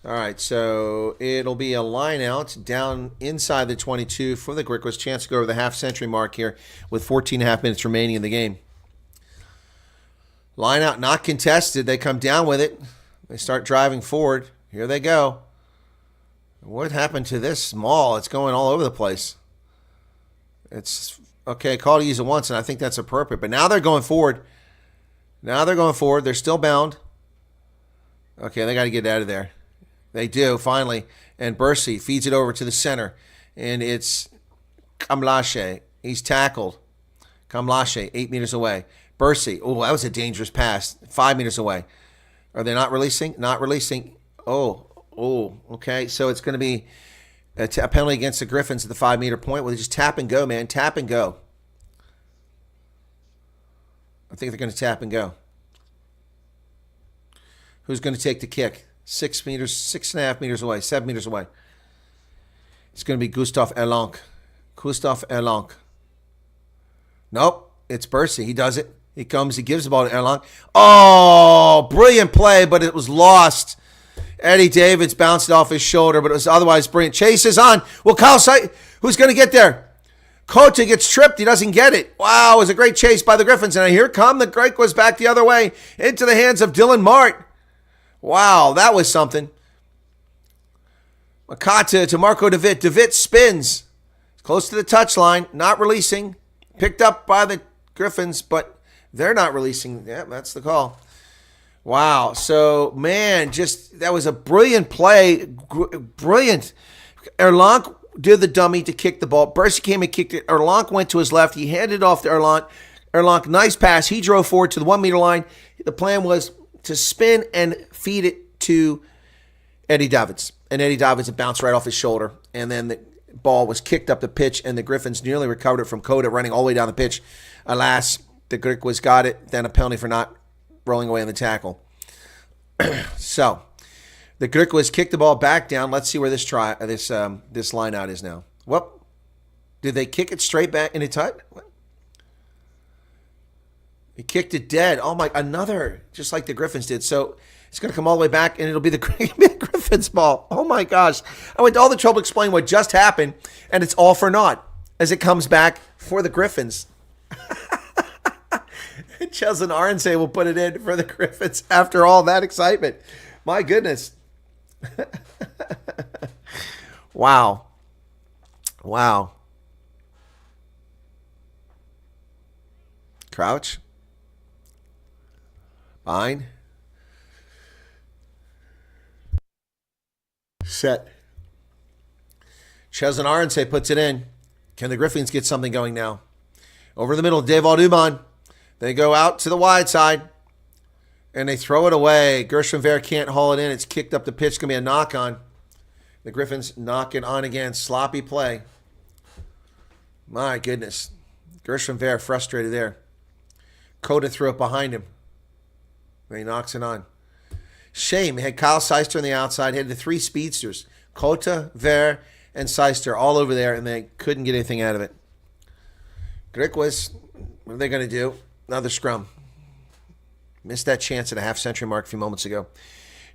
All right, so it'll be a line out down inside the 22 for the Griquas. Chance to go over the half-century mark here with 14 and a half minutes remaining in the game. Line out not contested. They come down with it. They start driving forward. Here they go. What happened to this maul? It's going all over the place. It's okay, call to use it once, and I think that's appropriate. But now they're going forward. They're still bound. Okay, they got to get out of there. They do, finally. And Bursey feeds it over to the center. And it's Kamlashe. He's tackled. Kamlashe, 8 meters away. Bursey, oh, that was a dangerous pass. 5 meters away. Are they not releasing? Not releasing. Oh, okay. So it's going to be a penalty against the Griffins at the 5 meter point. Well, they just tap and go, man. Tap and go. I think they're going to tap and go. Who's going to take the kick? 6 meters, 6.5 meters away, 7 meters away. It's going to be Gustav Erlank. Nope, it's Bursey. He does it. He comes, he gives the ball to Erlank. Oh, brilliant play, but it was lost. Eddie Davids bounced it off his shoulder, but it was otherwise brilliant. Chase is on. Well, Kyle Sight, who's going to get there? Kota gets tripped. He doesn't get it. Wow, it was a great chase by the Griffins. And here come the Griquas back the other way into the hands of Dylan Mart. Wow, that was something. Makata to Marco DeWitt. DeWitt spins. Close to the touchline. Not releasing. Picked up by the Griffins, but they're not releasing. Yeah, that's the call. Wow. So, man, that was a brilliant play. Brilliant. Erlank did the dummy to kick the ball. Bursey came and kicked it. Erlank went to his left. He handed it off to Erlank. Erlank, nice pass. He drove forward to the 1 meter line. The plan was to spin and feed it to Eddie Davids. And Eddie Davids had bounced right off his shoulder. And then the ball was kicked up the pitch, and the Griffins nearly recovered it from Kota running all the way down the pitch. Alas, the Griquas got it. Then a penalty for not rolling away on the tackle. So, the Griquas kicked the ball back down. Let's see where this line out is now. Well, did they kick it straight back in a tight? He kicked it dead. Oh my, another, just like the Griffins did. So it's going to come all the way back, and it'll be the Griffins ball. Oh my gosh. I went to all the trouble explaining what just happened, and it's all for naught as it comes back for the Griffins. Cheslin Arnse will put it in for the Griffins after all that excitement. My goodness. Wow. Wow. Crouch. Bind. Set. Cheslin Arnse puts it in. Can the Griffins get something going now? Over the middle, Devald Uman. They go out to the wide side, and they throw it away. Gershwin can't haul it in. It's kicked up the pitch. It's going to be a knock-on. The Griffins knock it on again. Sloppy play. My goodness. Gershwin frustrated there. Coda threw it behind him. And he knocks it on. Shame. He had Kyle Seister on the outside. He had the three speedsters. Kota, Ver, and Seister all over there, and they couldn't get anything out of it. Griquas, what are they going to do? Another scrum. Missed that chance at a half-century mark a few moments ago.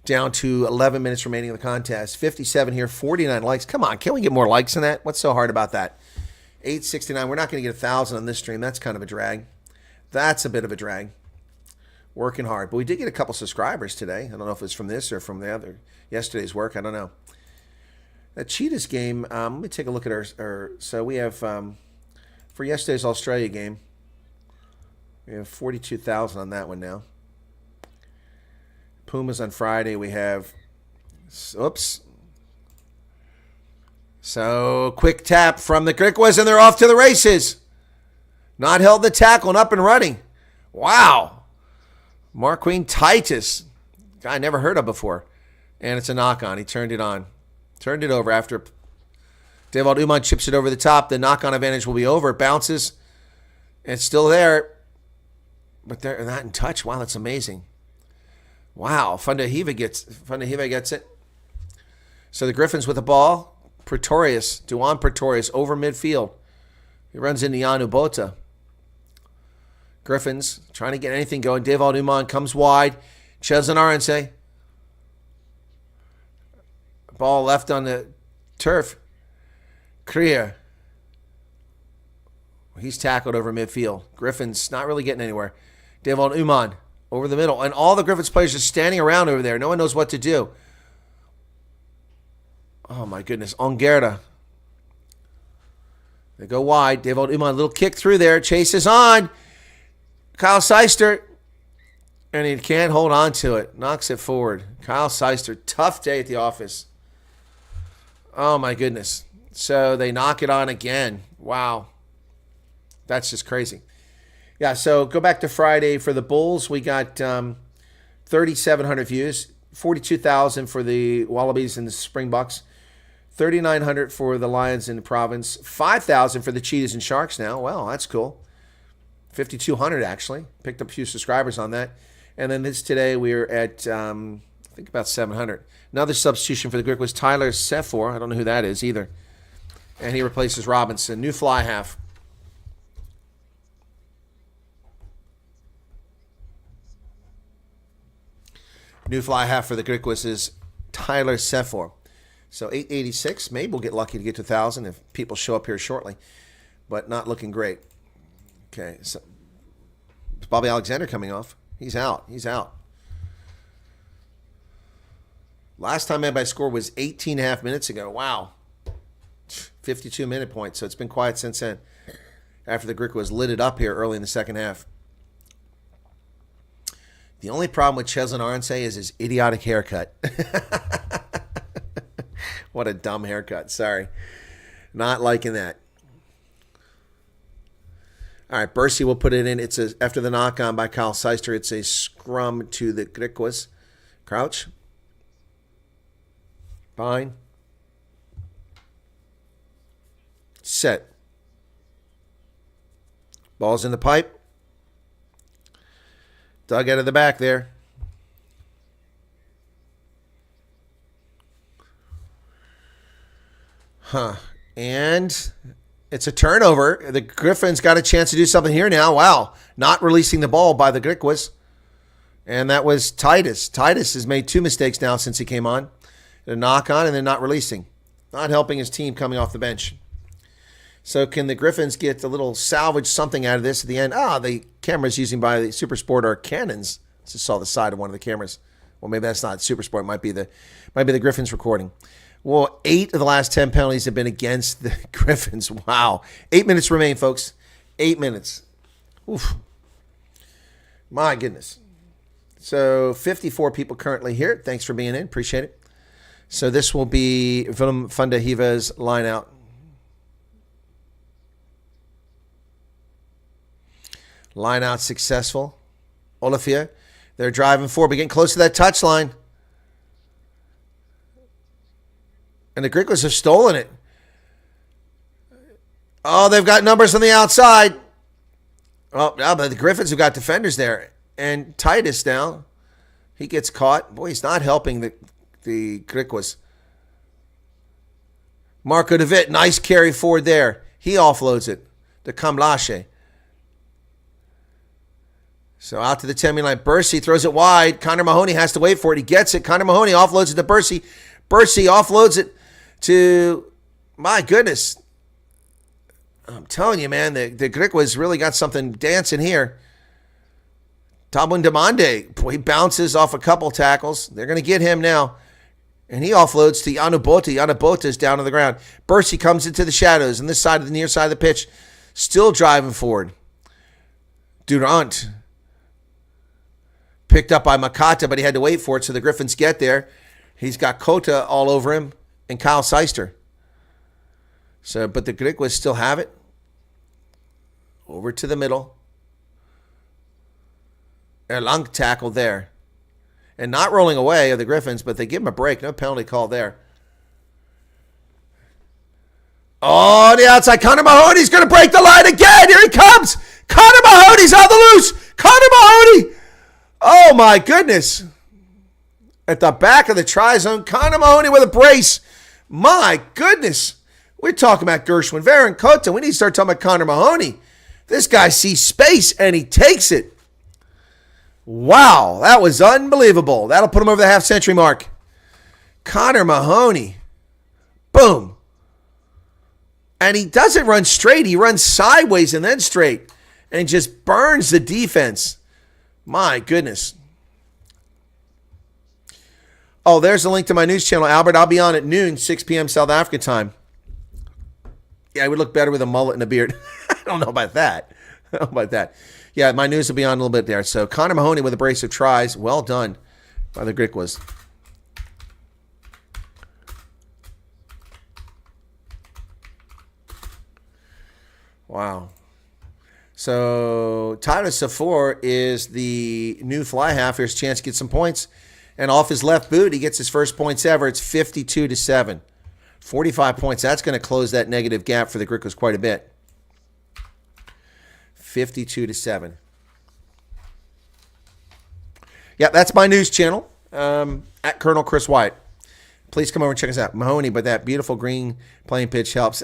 Down to 11 minutes remaining in the contest. 57 here, 49 likes. Come on, can't we get more likes than that? What's so hard about that? 869. We're not going to get 1,000 on this stream. That's kind of a drag. That's a bit of a drag. Working hard. But we did get a couple subscribers today. I don't know if it's from this or from the other yesterday's work. I don't know. That Cheetahs game, let me take a look at our so we have, for yesterday's Australia game, we have 42,000 on that one now. Pumas on Friday, we have, oops. So, quick tap from the Griquas, and they're off to the races. Not held the tackle and up and running. Wow. Marquine Titus. Guy I never heard of before. And it's a knock-on. He turned it on. Turned it over after Devald Uman chips it over the top. The knock-on advantage will be over. It bounces. It's still there. But they're not in touch. Wow, that's amazing. Wow, Fundahiva gets it. So the Griffins with the ball. Duan Pretorius over midfield. He runs into Yanu Bota. Griffins trying to get anything going. Devald Uman comes wide. Cheslin Arnse. Ball left on the turf. Krier. He's tackled over midfield. Griffins not really getting anywhere. Devald Uman over the middle. And all the Griffins players are standing around over there. No one knows what to do. Oh, my goodness. Ongerda. They go wide. Devald Uman, little kick through there. Chase is on. Kyle Seister. And he can't hold on to it. Knocks it forward. Kyle Seister. Tough day at the office. Oh, my goodness. So they knock it on again. Wow. That's just crazy. Yeah, so go back to Friday for the Bulls. We got 3,700 views, 42,000 for the Wallabies and the Springboks, 3,900 for the Lions in the province, 5,000 for the Cheetahs and Sharks now. Well, that's cool. 5,200 actually. Picked up a few subscribers on that. And then today we're at, I think about 700. Another substitution for the Griquas was Tyler Sefor. I don't know who that is either. And he replaces Robinson. New fly half. New fly half for the Griquas is Tyler Sefor. So 886. Maybe we'll get lucky to get to 1,000 if people show up here shortly. But not looking great. Okay. So Bobby Alexander coming off. He's out. He's out. Last time anybody scored was 18 and a half minutes ago. Wow. 52-minute point. So it's been quiet since then. After the Griquas lit it up here early in the second half. The only problem with Cheslin Arnse is his idiotic haircut. What a dumb haircut. Sorry. Not liking that. All right, Bursey will put it in. It's after the knock-on by Kyle Seister, it's a scrum to the Griquas. Crouch. Fine. Set. Ball's in the pipe. Dug out of the back there. And It's a turnover. The Griffins got a chance to do something here now. Wow. Not releasing the ball by the Griquas. And that was Titus. Titus has made 2 mistakes now since he came on. A knock on and then not releasing. Not helping his team coming off the bench. So can the Griffins get a little salvage something out of this at the end? The cameras using by the Super Sport are Canons. Just saw the side of one of the cameras. Well, maybe that's not Super Sport. It might be the Griffins recording. Well, 8 of the last 10 penalties have been against the Griffins. Wow. 8 minutes remain, folks. 8 minutes. Oof. My goodness. So 54 people currently here. Thanks for being in. Appreciate it. So this will be Willem van der Heeve's line out. Line out successful. Olafia. They're driving forward. We're getting close to that touchline. And the Griquas have stolen it. Oh, they've got numbers on the outside. Oh, but the Griffins have got defenders there. And Titus now, he gets caught. Boy, he's not helping the Griquas. Marco de Witt, nice carry forward there. He offloads it to Kamlashe. So out to the 10-meter line. Bursey throws it wide. Connor Mahoney has to wait for it. He gets it. Connor Mahoney offloads it to Bursey. Bursey offloads it to, my goodness. I'm telling you, man, the Griquas really got something dancing here. Tabun Demande, he bounces off a couple tackles. They're going to get him now. And he offloads to Yanubota. Yanubota is down on the ground. Bursey comes into the shadows on this side of the near side of the pitch. Still driving forward. Durant. Picked up by Makata, but he had to wait for it, so the Griffins get there. He's got Kota all over him and Kyle Seister. So, but the Griquas still have it. Over to the middle. Erlang tackle there. And not rolling away of the Griffins, but they give him a break. No penalty call there. Oh, the outside. Connor Mahoney's going to break the line again. Here he comes. Connor Mahoney's on the loose. Connor Mahoney. Oh, my goodness. At the back of the try zone, Connor Mahoney with a brace. My goodness. We're talking about Gershwin, Varen, Kota. We need to start talking about Connor Mahoney. This guy sees space, and he takes it. Wow, that was unbelievable. That'll put him over the half-century mark. Connor Mahoney. Boom. And he doesn't run straight. He runs sideways and then straight. And just burns the defense. My goodness. Oh, there's a link to my news channel, Albert. I'll be on at noon, 6 p.m. South Africa time. Yeah, I would look better with a mullet and a beard. I don't know about that. I don't know about that. Yeah, my news will be on a little bit there. So Connor Mahoney with a brace of tries. Well done by the Griquas. Wow. So Tyler Safour is the new fly half. Here's a chance to get some points. And off his left boot, he gets his first points ever. It's 52-7. 45 points. That's going to close that negative gap for the Griquas quite a bit. 52-7. Yeah, that's my news channel at Colonel Chris Wyatt. Please come over and check us out. Mahoney, but that beautiful green playing pitch helps.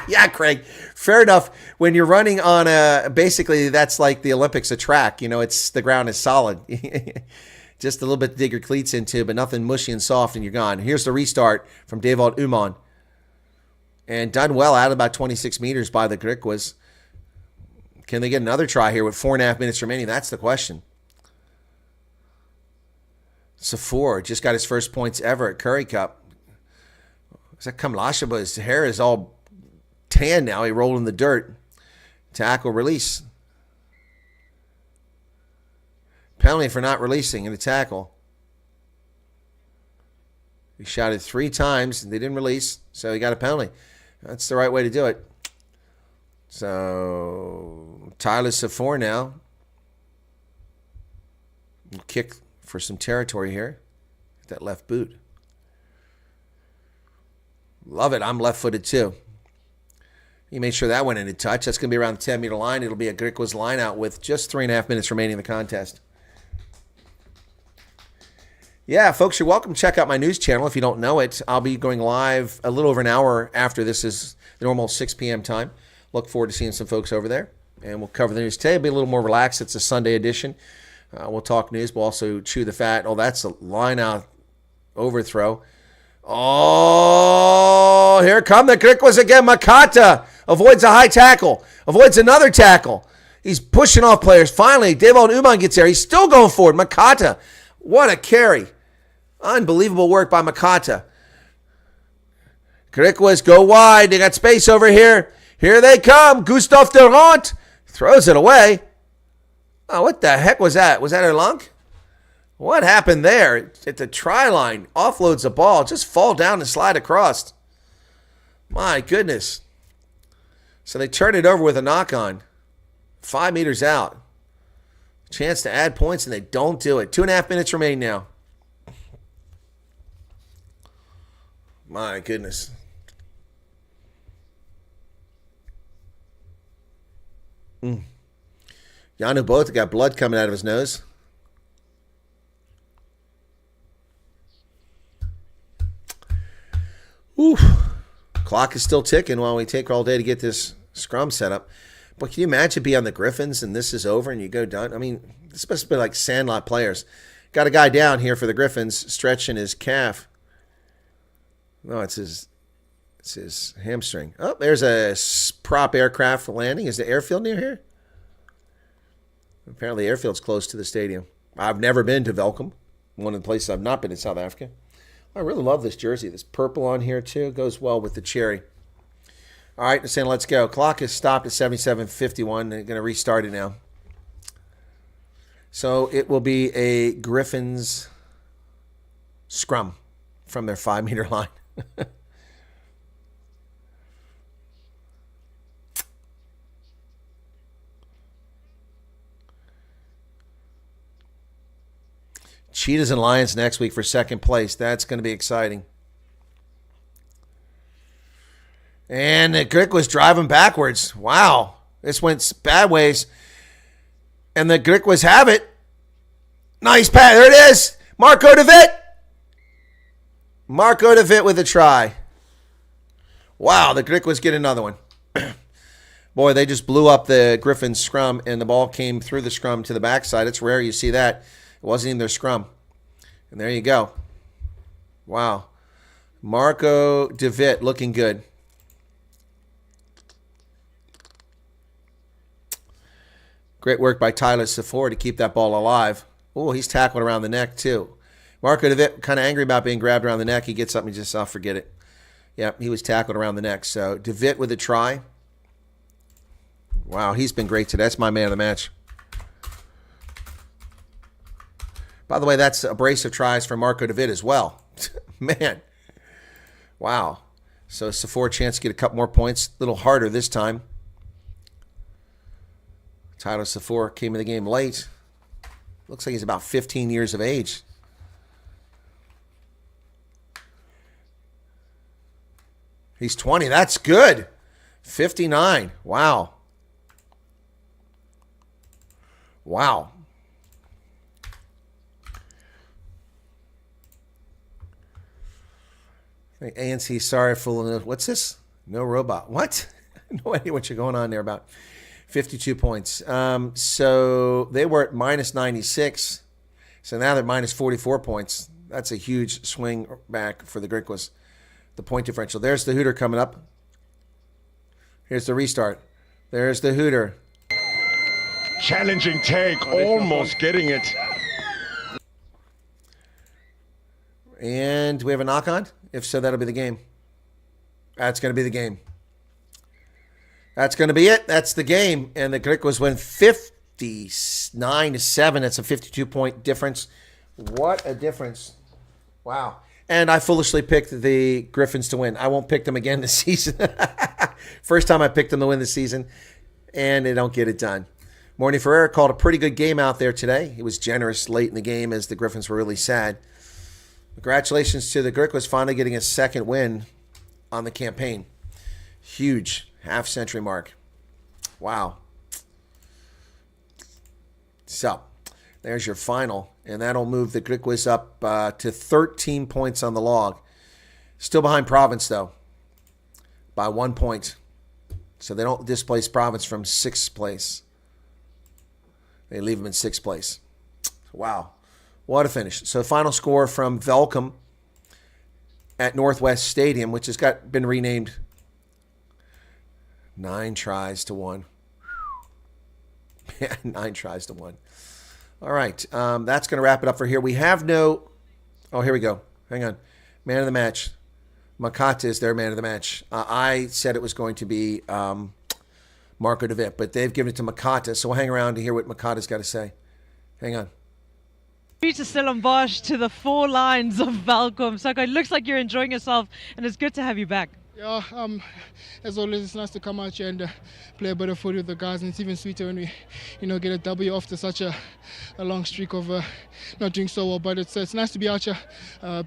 Yeah, Craig. Fair enough. When you're running on basically that's like the Olympics, a track. You know, it's the ground is solid. Just a little bit to dig your cleats into, but nothing mushy and soft, and you're gone. Here's the restart from David Uman. And done well out about 26 meters by the Griquas. Can they get another try here with 4.5 minutes remaining? That's the question. Safour just got his first points ever at Currie Cup. Is that Kamlasha? But his hair is all tan now. He rolled in the dirt. Tackle release. Penalty for not releasing in the tackle. He shouted 3 times and they didn't release, so he got a penalty. That's the right way to do it. So Tyler Safour now. Kick for some territory here. That left boot. Love it. I'm left-footed too. He made sure that went into touch. That's going to be around the 10-meter line. It'll be a Griquas line out with just 3.5 minutes remaining in the contest. Yeah, folks, you're welcome to check out my news channel if you don't know it. I'll be going live a little over an hour after this is the normal 6 p.m. time. Look forward to seeing some folks over there. And we'll cover the news today. It'll be a little more relaxed. It's a Sunday edition. We'll talk news. We'll also chew the fat. Oh, that's a line-out overthrow. Oh, here come the Griquas again. Makata avoids a high tackle. Avoids another tackle. He's pushing off players. Finally, David Uman gets there. He's still going forward. Makata. What a carry. Unbelievable work by Makata. Griquas go wide. They got space over here. Here they come. Gustave Durant throws it away. Oh, what the heck was that? Was that Erlang? What happened there? At the try line, offloads the ball. Just fall down and slide across. My goodness. So they turn it over with a knock-on. 5 meters out. Chance to add points, and they don't do it. 2.5 minutes remain now. My goodness. Yanu both got blood coming out of his nose. Oof. Clock is still ticking while we take all day to get this scrum set up. But can you imagine being on the Griffins and this is over and you go done? I mean, this must be like Sandlot players. Got a guy down here for the Griffins stretching his calf. No, it's his hamstring. Oh, there's a prop aircraft landing. Is the airfield near here? Apparently, the airfield's close to the stadium. I've never been to Velcom, one of the places I've not been in South Africa. I really love this jersey. This purple on here, too, goes well with the cherry. All right, saying let's go. Clock is stopped at 77:51. They're going to restart it now. So it will be a Griffins scrum from their 5-meter line. Cheetahs and Lions next week for second place. That's going to be exciting. And the Griquas driving backwards. Wow. This went bad ways. And the Griquas have it. Nice pass. There it is. Marco de Witt. Marco de Witt with a try. Wow, the Griquas get another one. Boy, they just blew up the Griffins scrum, and the ball came through the scrum to the backside. It's rare you see that. It wasn't even their scrum. And there you go. Wow. Marco de Witt looking good. Great work by Tyler Safor to keep that ball alive. Oh, he's tackled around the neck, too. Marco de Witt kind of angry about being grabbed around the neck. He gets up and he just, forget it. Yep, he was tackled around the neck. So, de Witt with a try. Wow, he's been great today. That's my man of the match. By the way, that's a brace of tries for Marco de Witt as well. Man. Wow. So, Safor chance to get a couple more points. A little harder this time. Tyler Safor came in the game late. Looks like he's about 15 years of age. He's 20. That's good. 59. Wow. Wow. ANC, sorry, fooling. What's this? No robot. What? No idea what you're going on there about. 52 points. So they were at minus 96. So now they're minus 44 points. That's a huge swing back for the Griquas. The point differential. There's the Hooter coming up. Here's the restart. There's the Hooter. Challenging take, almost getting it. And do we have a knock-on? If so, that'll be the game. That's going to be the game. That's going to be it. That's the game. And the Griquas win 59-7. That's a 52-point difference. What a difference. Wow. And I foolishly picked the Griffins to win. I won't pick them again this season. First time I picked them to win this season, and they don't get it done. Morny Ferreira called a pretty good game out there today. He was generous late in the game as the Griffins were really sad. Congratulations to the Griquas finally getting a second win on the campaign. Huge half-century mark. Wow. So, there's your final. And that'll move the Griquas up to 13 points on the log. Still behind Province, though, by 1 point. So they don't displace Province from 6th place. They leave them in 6th place. Wow. What a finish. So final score from Velcom at Northwest Stadium, which has been renamed 9 tries to 1. 9 tries to 1. All right. That's going to wrap it up for here. We have no... Oh, here we go. Hang on. Man of the match. Makata is their man of the match. I said it was going to be Marco de Vip, but they've given it to Makata, so we'll hang around to hear what Makata's got to say. Hang on. To Stellenbosch, to the 4 lines of Velcom. So it looks like you're enjoying yourself, and it's good to have you back. Yeah, as always, it's nice to come out here and play a bit of footy with the guys, and it's even sweeter when we, get a W after such a long streak of not doing so well. But it's nice to be out here.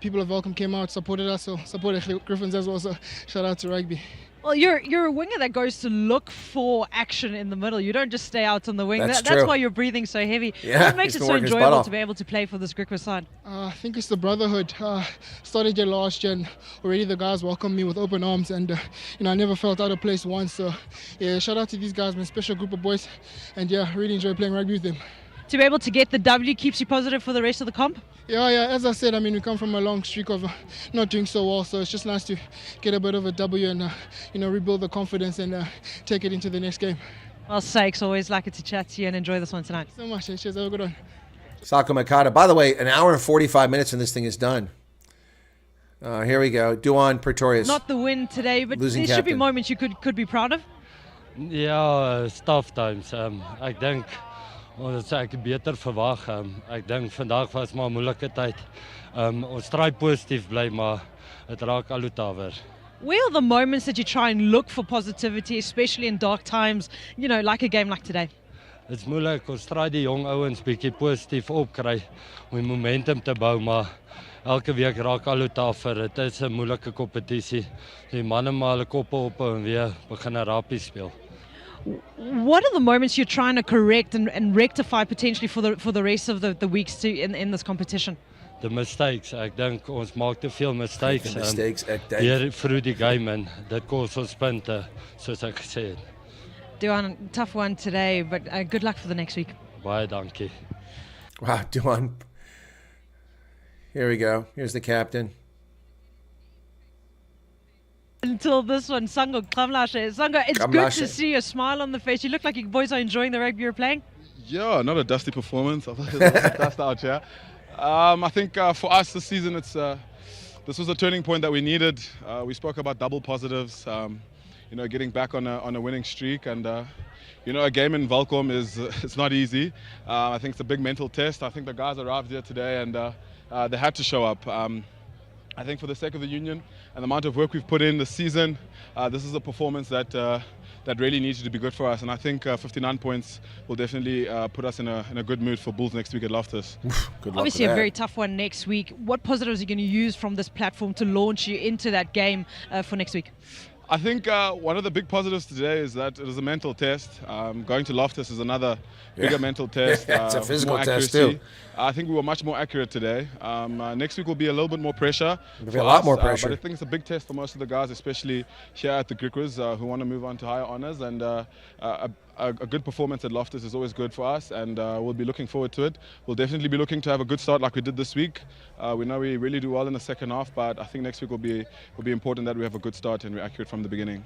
People of Velcom came out, supported us, so supported Griffins as well. So shout out to Rugby. Well, you're a winger that goes to look for action in the middle. You don't just stay out on the wing. That's That's why you're breathing so heavy. Yeah, What makes it so enjoyable to be able to play for this Griquas side? I think it's the brotherhood. Started here last year, and already the guys welcomed me with open arms, and I never felt out of place once. So yeah, shout out to these guys, man. Special group of boys, and yeah, really enjoy playing rugby with them. To be able to get the W keeps you positive for the rest of the comp? Yeah, as I said, we come from a long streak of not doing so well, so it's just nice to get a bit of a W and, rebuild the confidence and take it into the next game. Well, sakes, always like it to chat to you and enjoy this one tonight. So much, cheers, have a good one. Sako Makata. By the way, an hour and 45 minutes and this thing is done. Here we go. Duan Pretorius. Not the win today, but there Losing should be captain. moments you could be proud of. Ja, it's tough times. Ek dink ons het ek beter verwag. Ek dink vandag was maar 'n moeilike tyd. Ons try positief bly, maar dit raak al hoe tawer. Where are the moments that you try and look for positivity, especially in dark times, like a game like today? Dit's moeilik. Ons try die jong ouens bietjie positief opkry om die momentum te bou, maar elke week raak al hoe tawer. Dit is 'n moeilike kompetisie. Die manne maar hulle koppe op en weer begin rappie speel. What are the moments you're trying to correct and rectify potentially for the rest of the weeks in this competition? The mistakes. Ek dink ons maak te veel mistakes. Ek dink. Hier vroeg die game en dit kos ons punte, soos ek gesê het. Duan, tough one today, but good luck for the next week. Baie dankie. Wow, Duan. Here we go. Here's the captain. Until this one, Sango Klamlashe. Sango, it's good Klamlashe. to see a smile on the face. You look like you boys are enjoying the rugby you're playing. Yeah, not a dusty performance. I think there's a dust out here. I think for us this season, this was a turning point that we needed. We spoke about double positives, getting back on a winning streak, and a game in Velcom it's not easy. I think it's a big mental test. I think the guys arrived here today, and they had to show up. I think for the sake of the union and the amount of work we've put in this season, this is a performance that really needs to be good for us. And I think 59 points will definitely put us in a good mood for Bulls next week at Loftus. Good luck Obviously with a that. very tough one next week. What positives are you going to use from this platform to launch you into that game for next week? I think one of the big positives today is that it is a mental test. Going to Loftus is another bigger mental test. Yeah, it's a physical more test accuracy. too. I think we were much more accurate today. Next week will be a little bit more pressure. It'll be a lot us, more pressure. But I think it's a big test for most of the guys, especially here at the Griquas, who want to move on to higher honours. And a good performance at Loftus is always good for us, and we'll be looking forward to it. We'll definitely be looking to have a good start like we did this week. We know we really do well in the second half, but I think next week will be important that we have a good start and we're accurate from the beginning.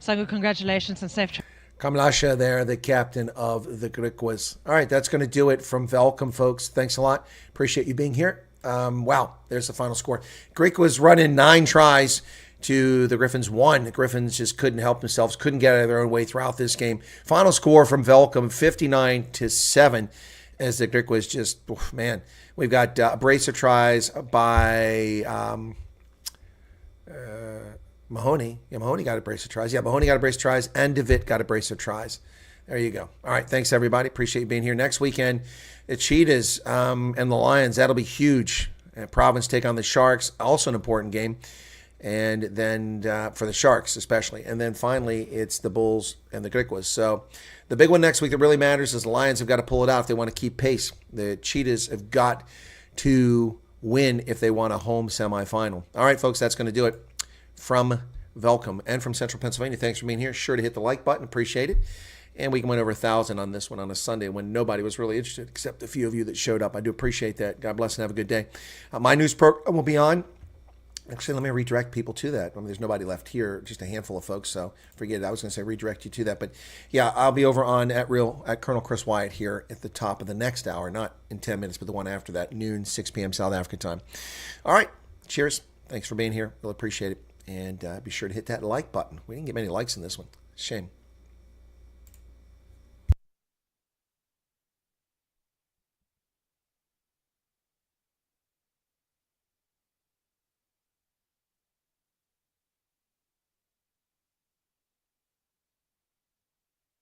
Sango, congratulations and safe. Kamlasha there, the captain of the Griquas. All right, that's going to do it from Velcom, folks. Thanks a lot. Appreciate you being here. Wow, there's the final score. Griquas running 9 tries to the Griffins 1. The Griffins just couldn't help themselves, couldn't get out of their own way throughout this game. Final score from Velcom, 59-7, as the Griquas just, we've got a brace of tries by Mahoney. Yeah, Mahoney got a brace of tries. Yeah, Mahoney got a brace of tries, and DeVitt got a brace of tries. There you go. All right, thanks, everybody. Appreciate you being here. Next weekend, the Cheetahs and the Lions. That'll be huge. Province take on the Sharks. Also an important game. and then for the Sharks especially. And then finally, it's the Bulls and the Griquas. So the big one next week that really matters is the Lions have got to pull it out if they want to keep pace. The Cheetahs have got to win if they want a home semifinal. All right, folks, that's going to do it from Velcom and from Central Pennsylvania. Thanks for being here. Sure to hit the like button. Appreciate it. And we went over 1,000 on this one on a Sunday when nobody was really interested except a few of you that showed up. I do appreciate that. God bless and have a good day. My news program will be on. Actually, let me redirect people to that. I mean, there's nobody left here, just a handful of folks, so forget it. I was going to say redirect you to that. But yeah, I'll be over on at Colonel Chris Wyatt here at the top of the next hour, not in 10 minutes, but the one after that, noon, 6 p.m. South Africa time. All right, cheers. Thanks for being here. We'll appreciate it. And be sure to hit that like button. We didn't get many likes in this one. Shame.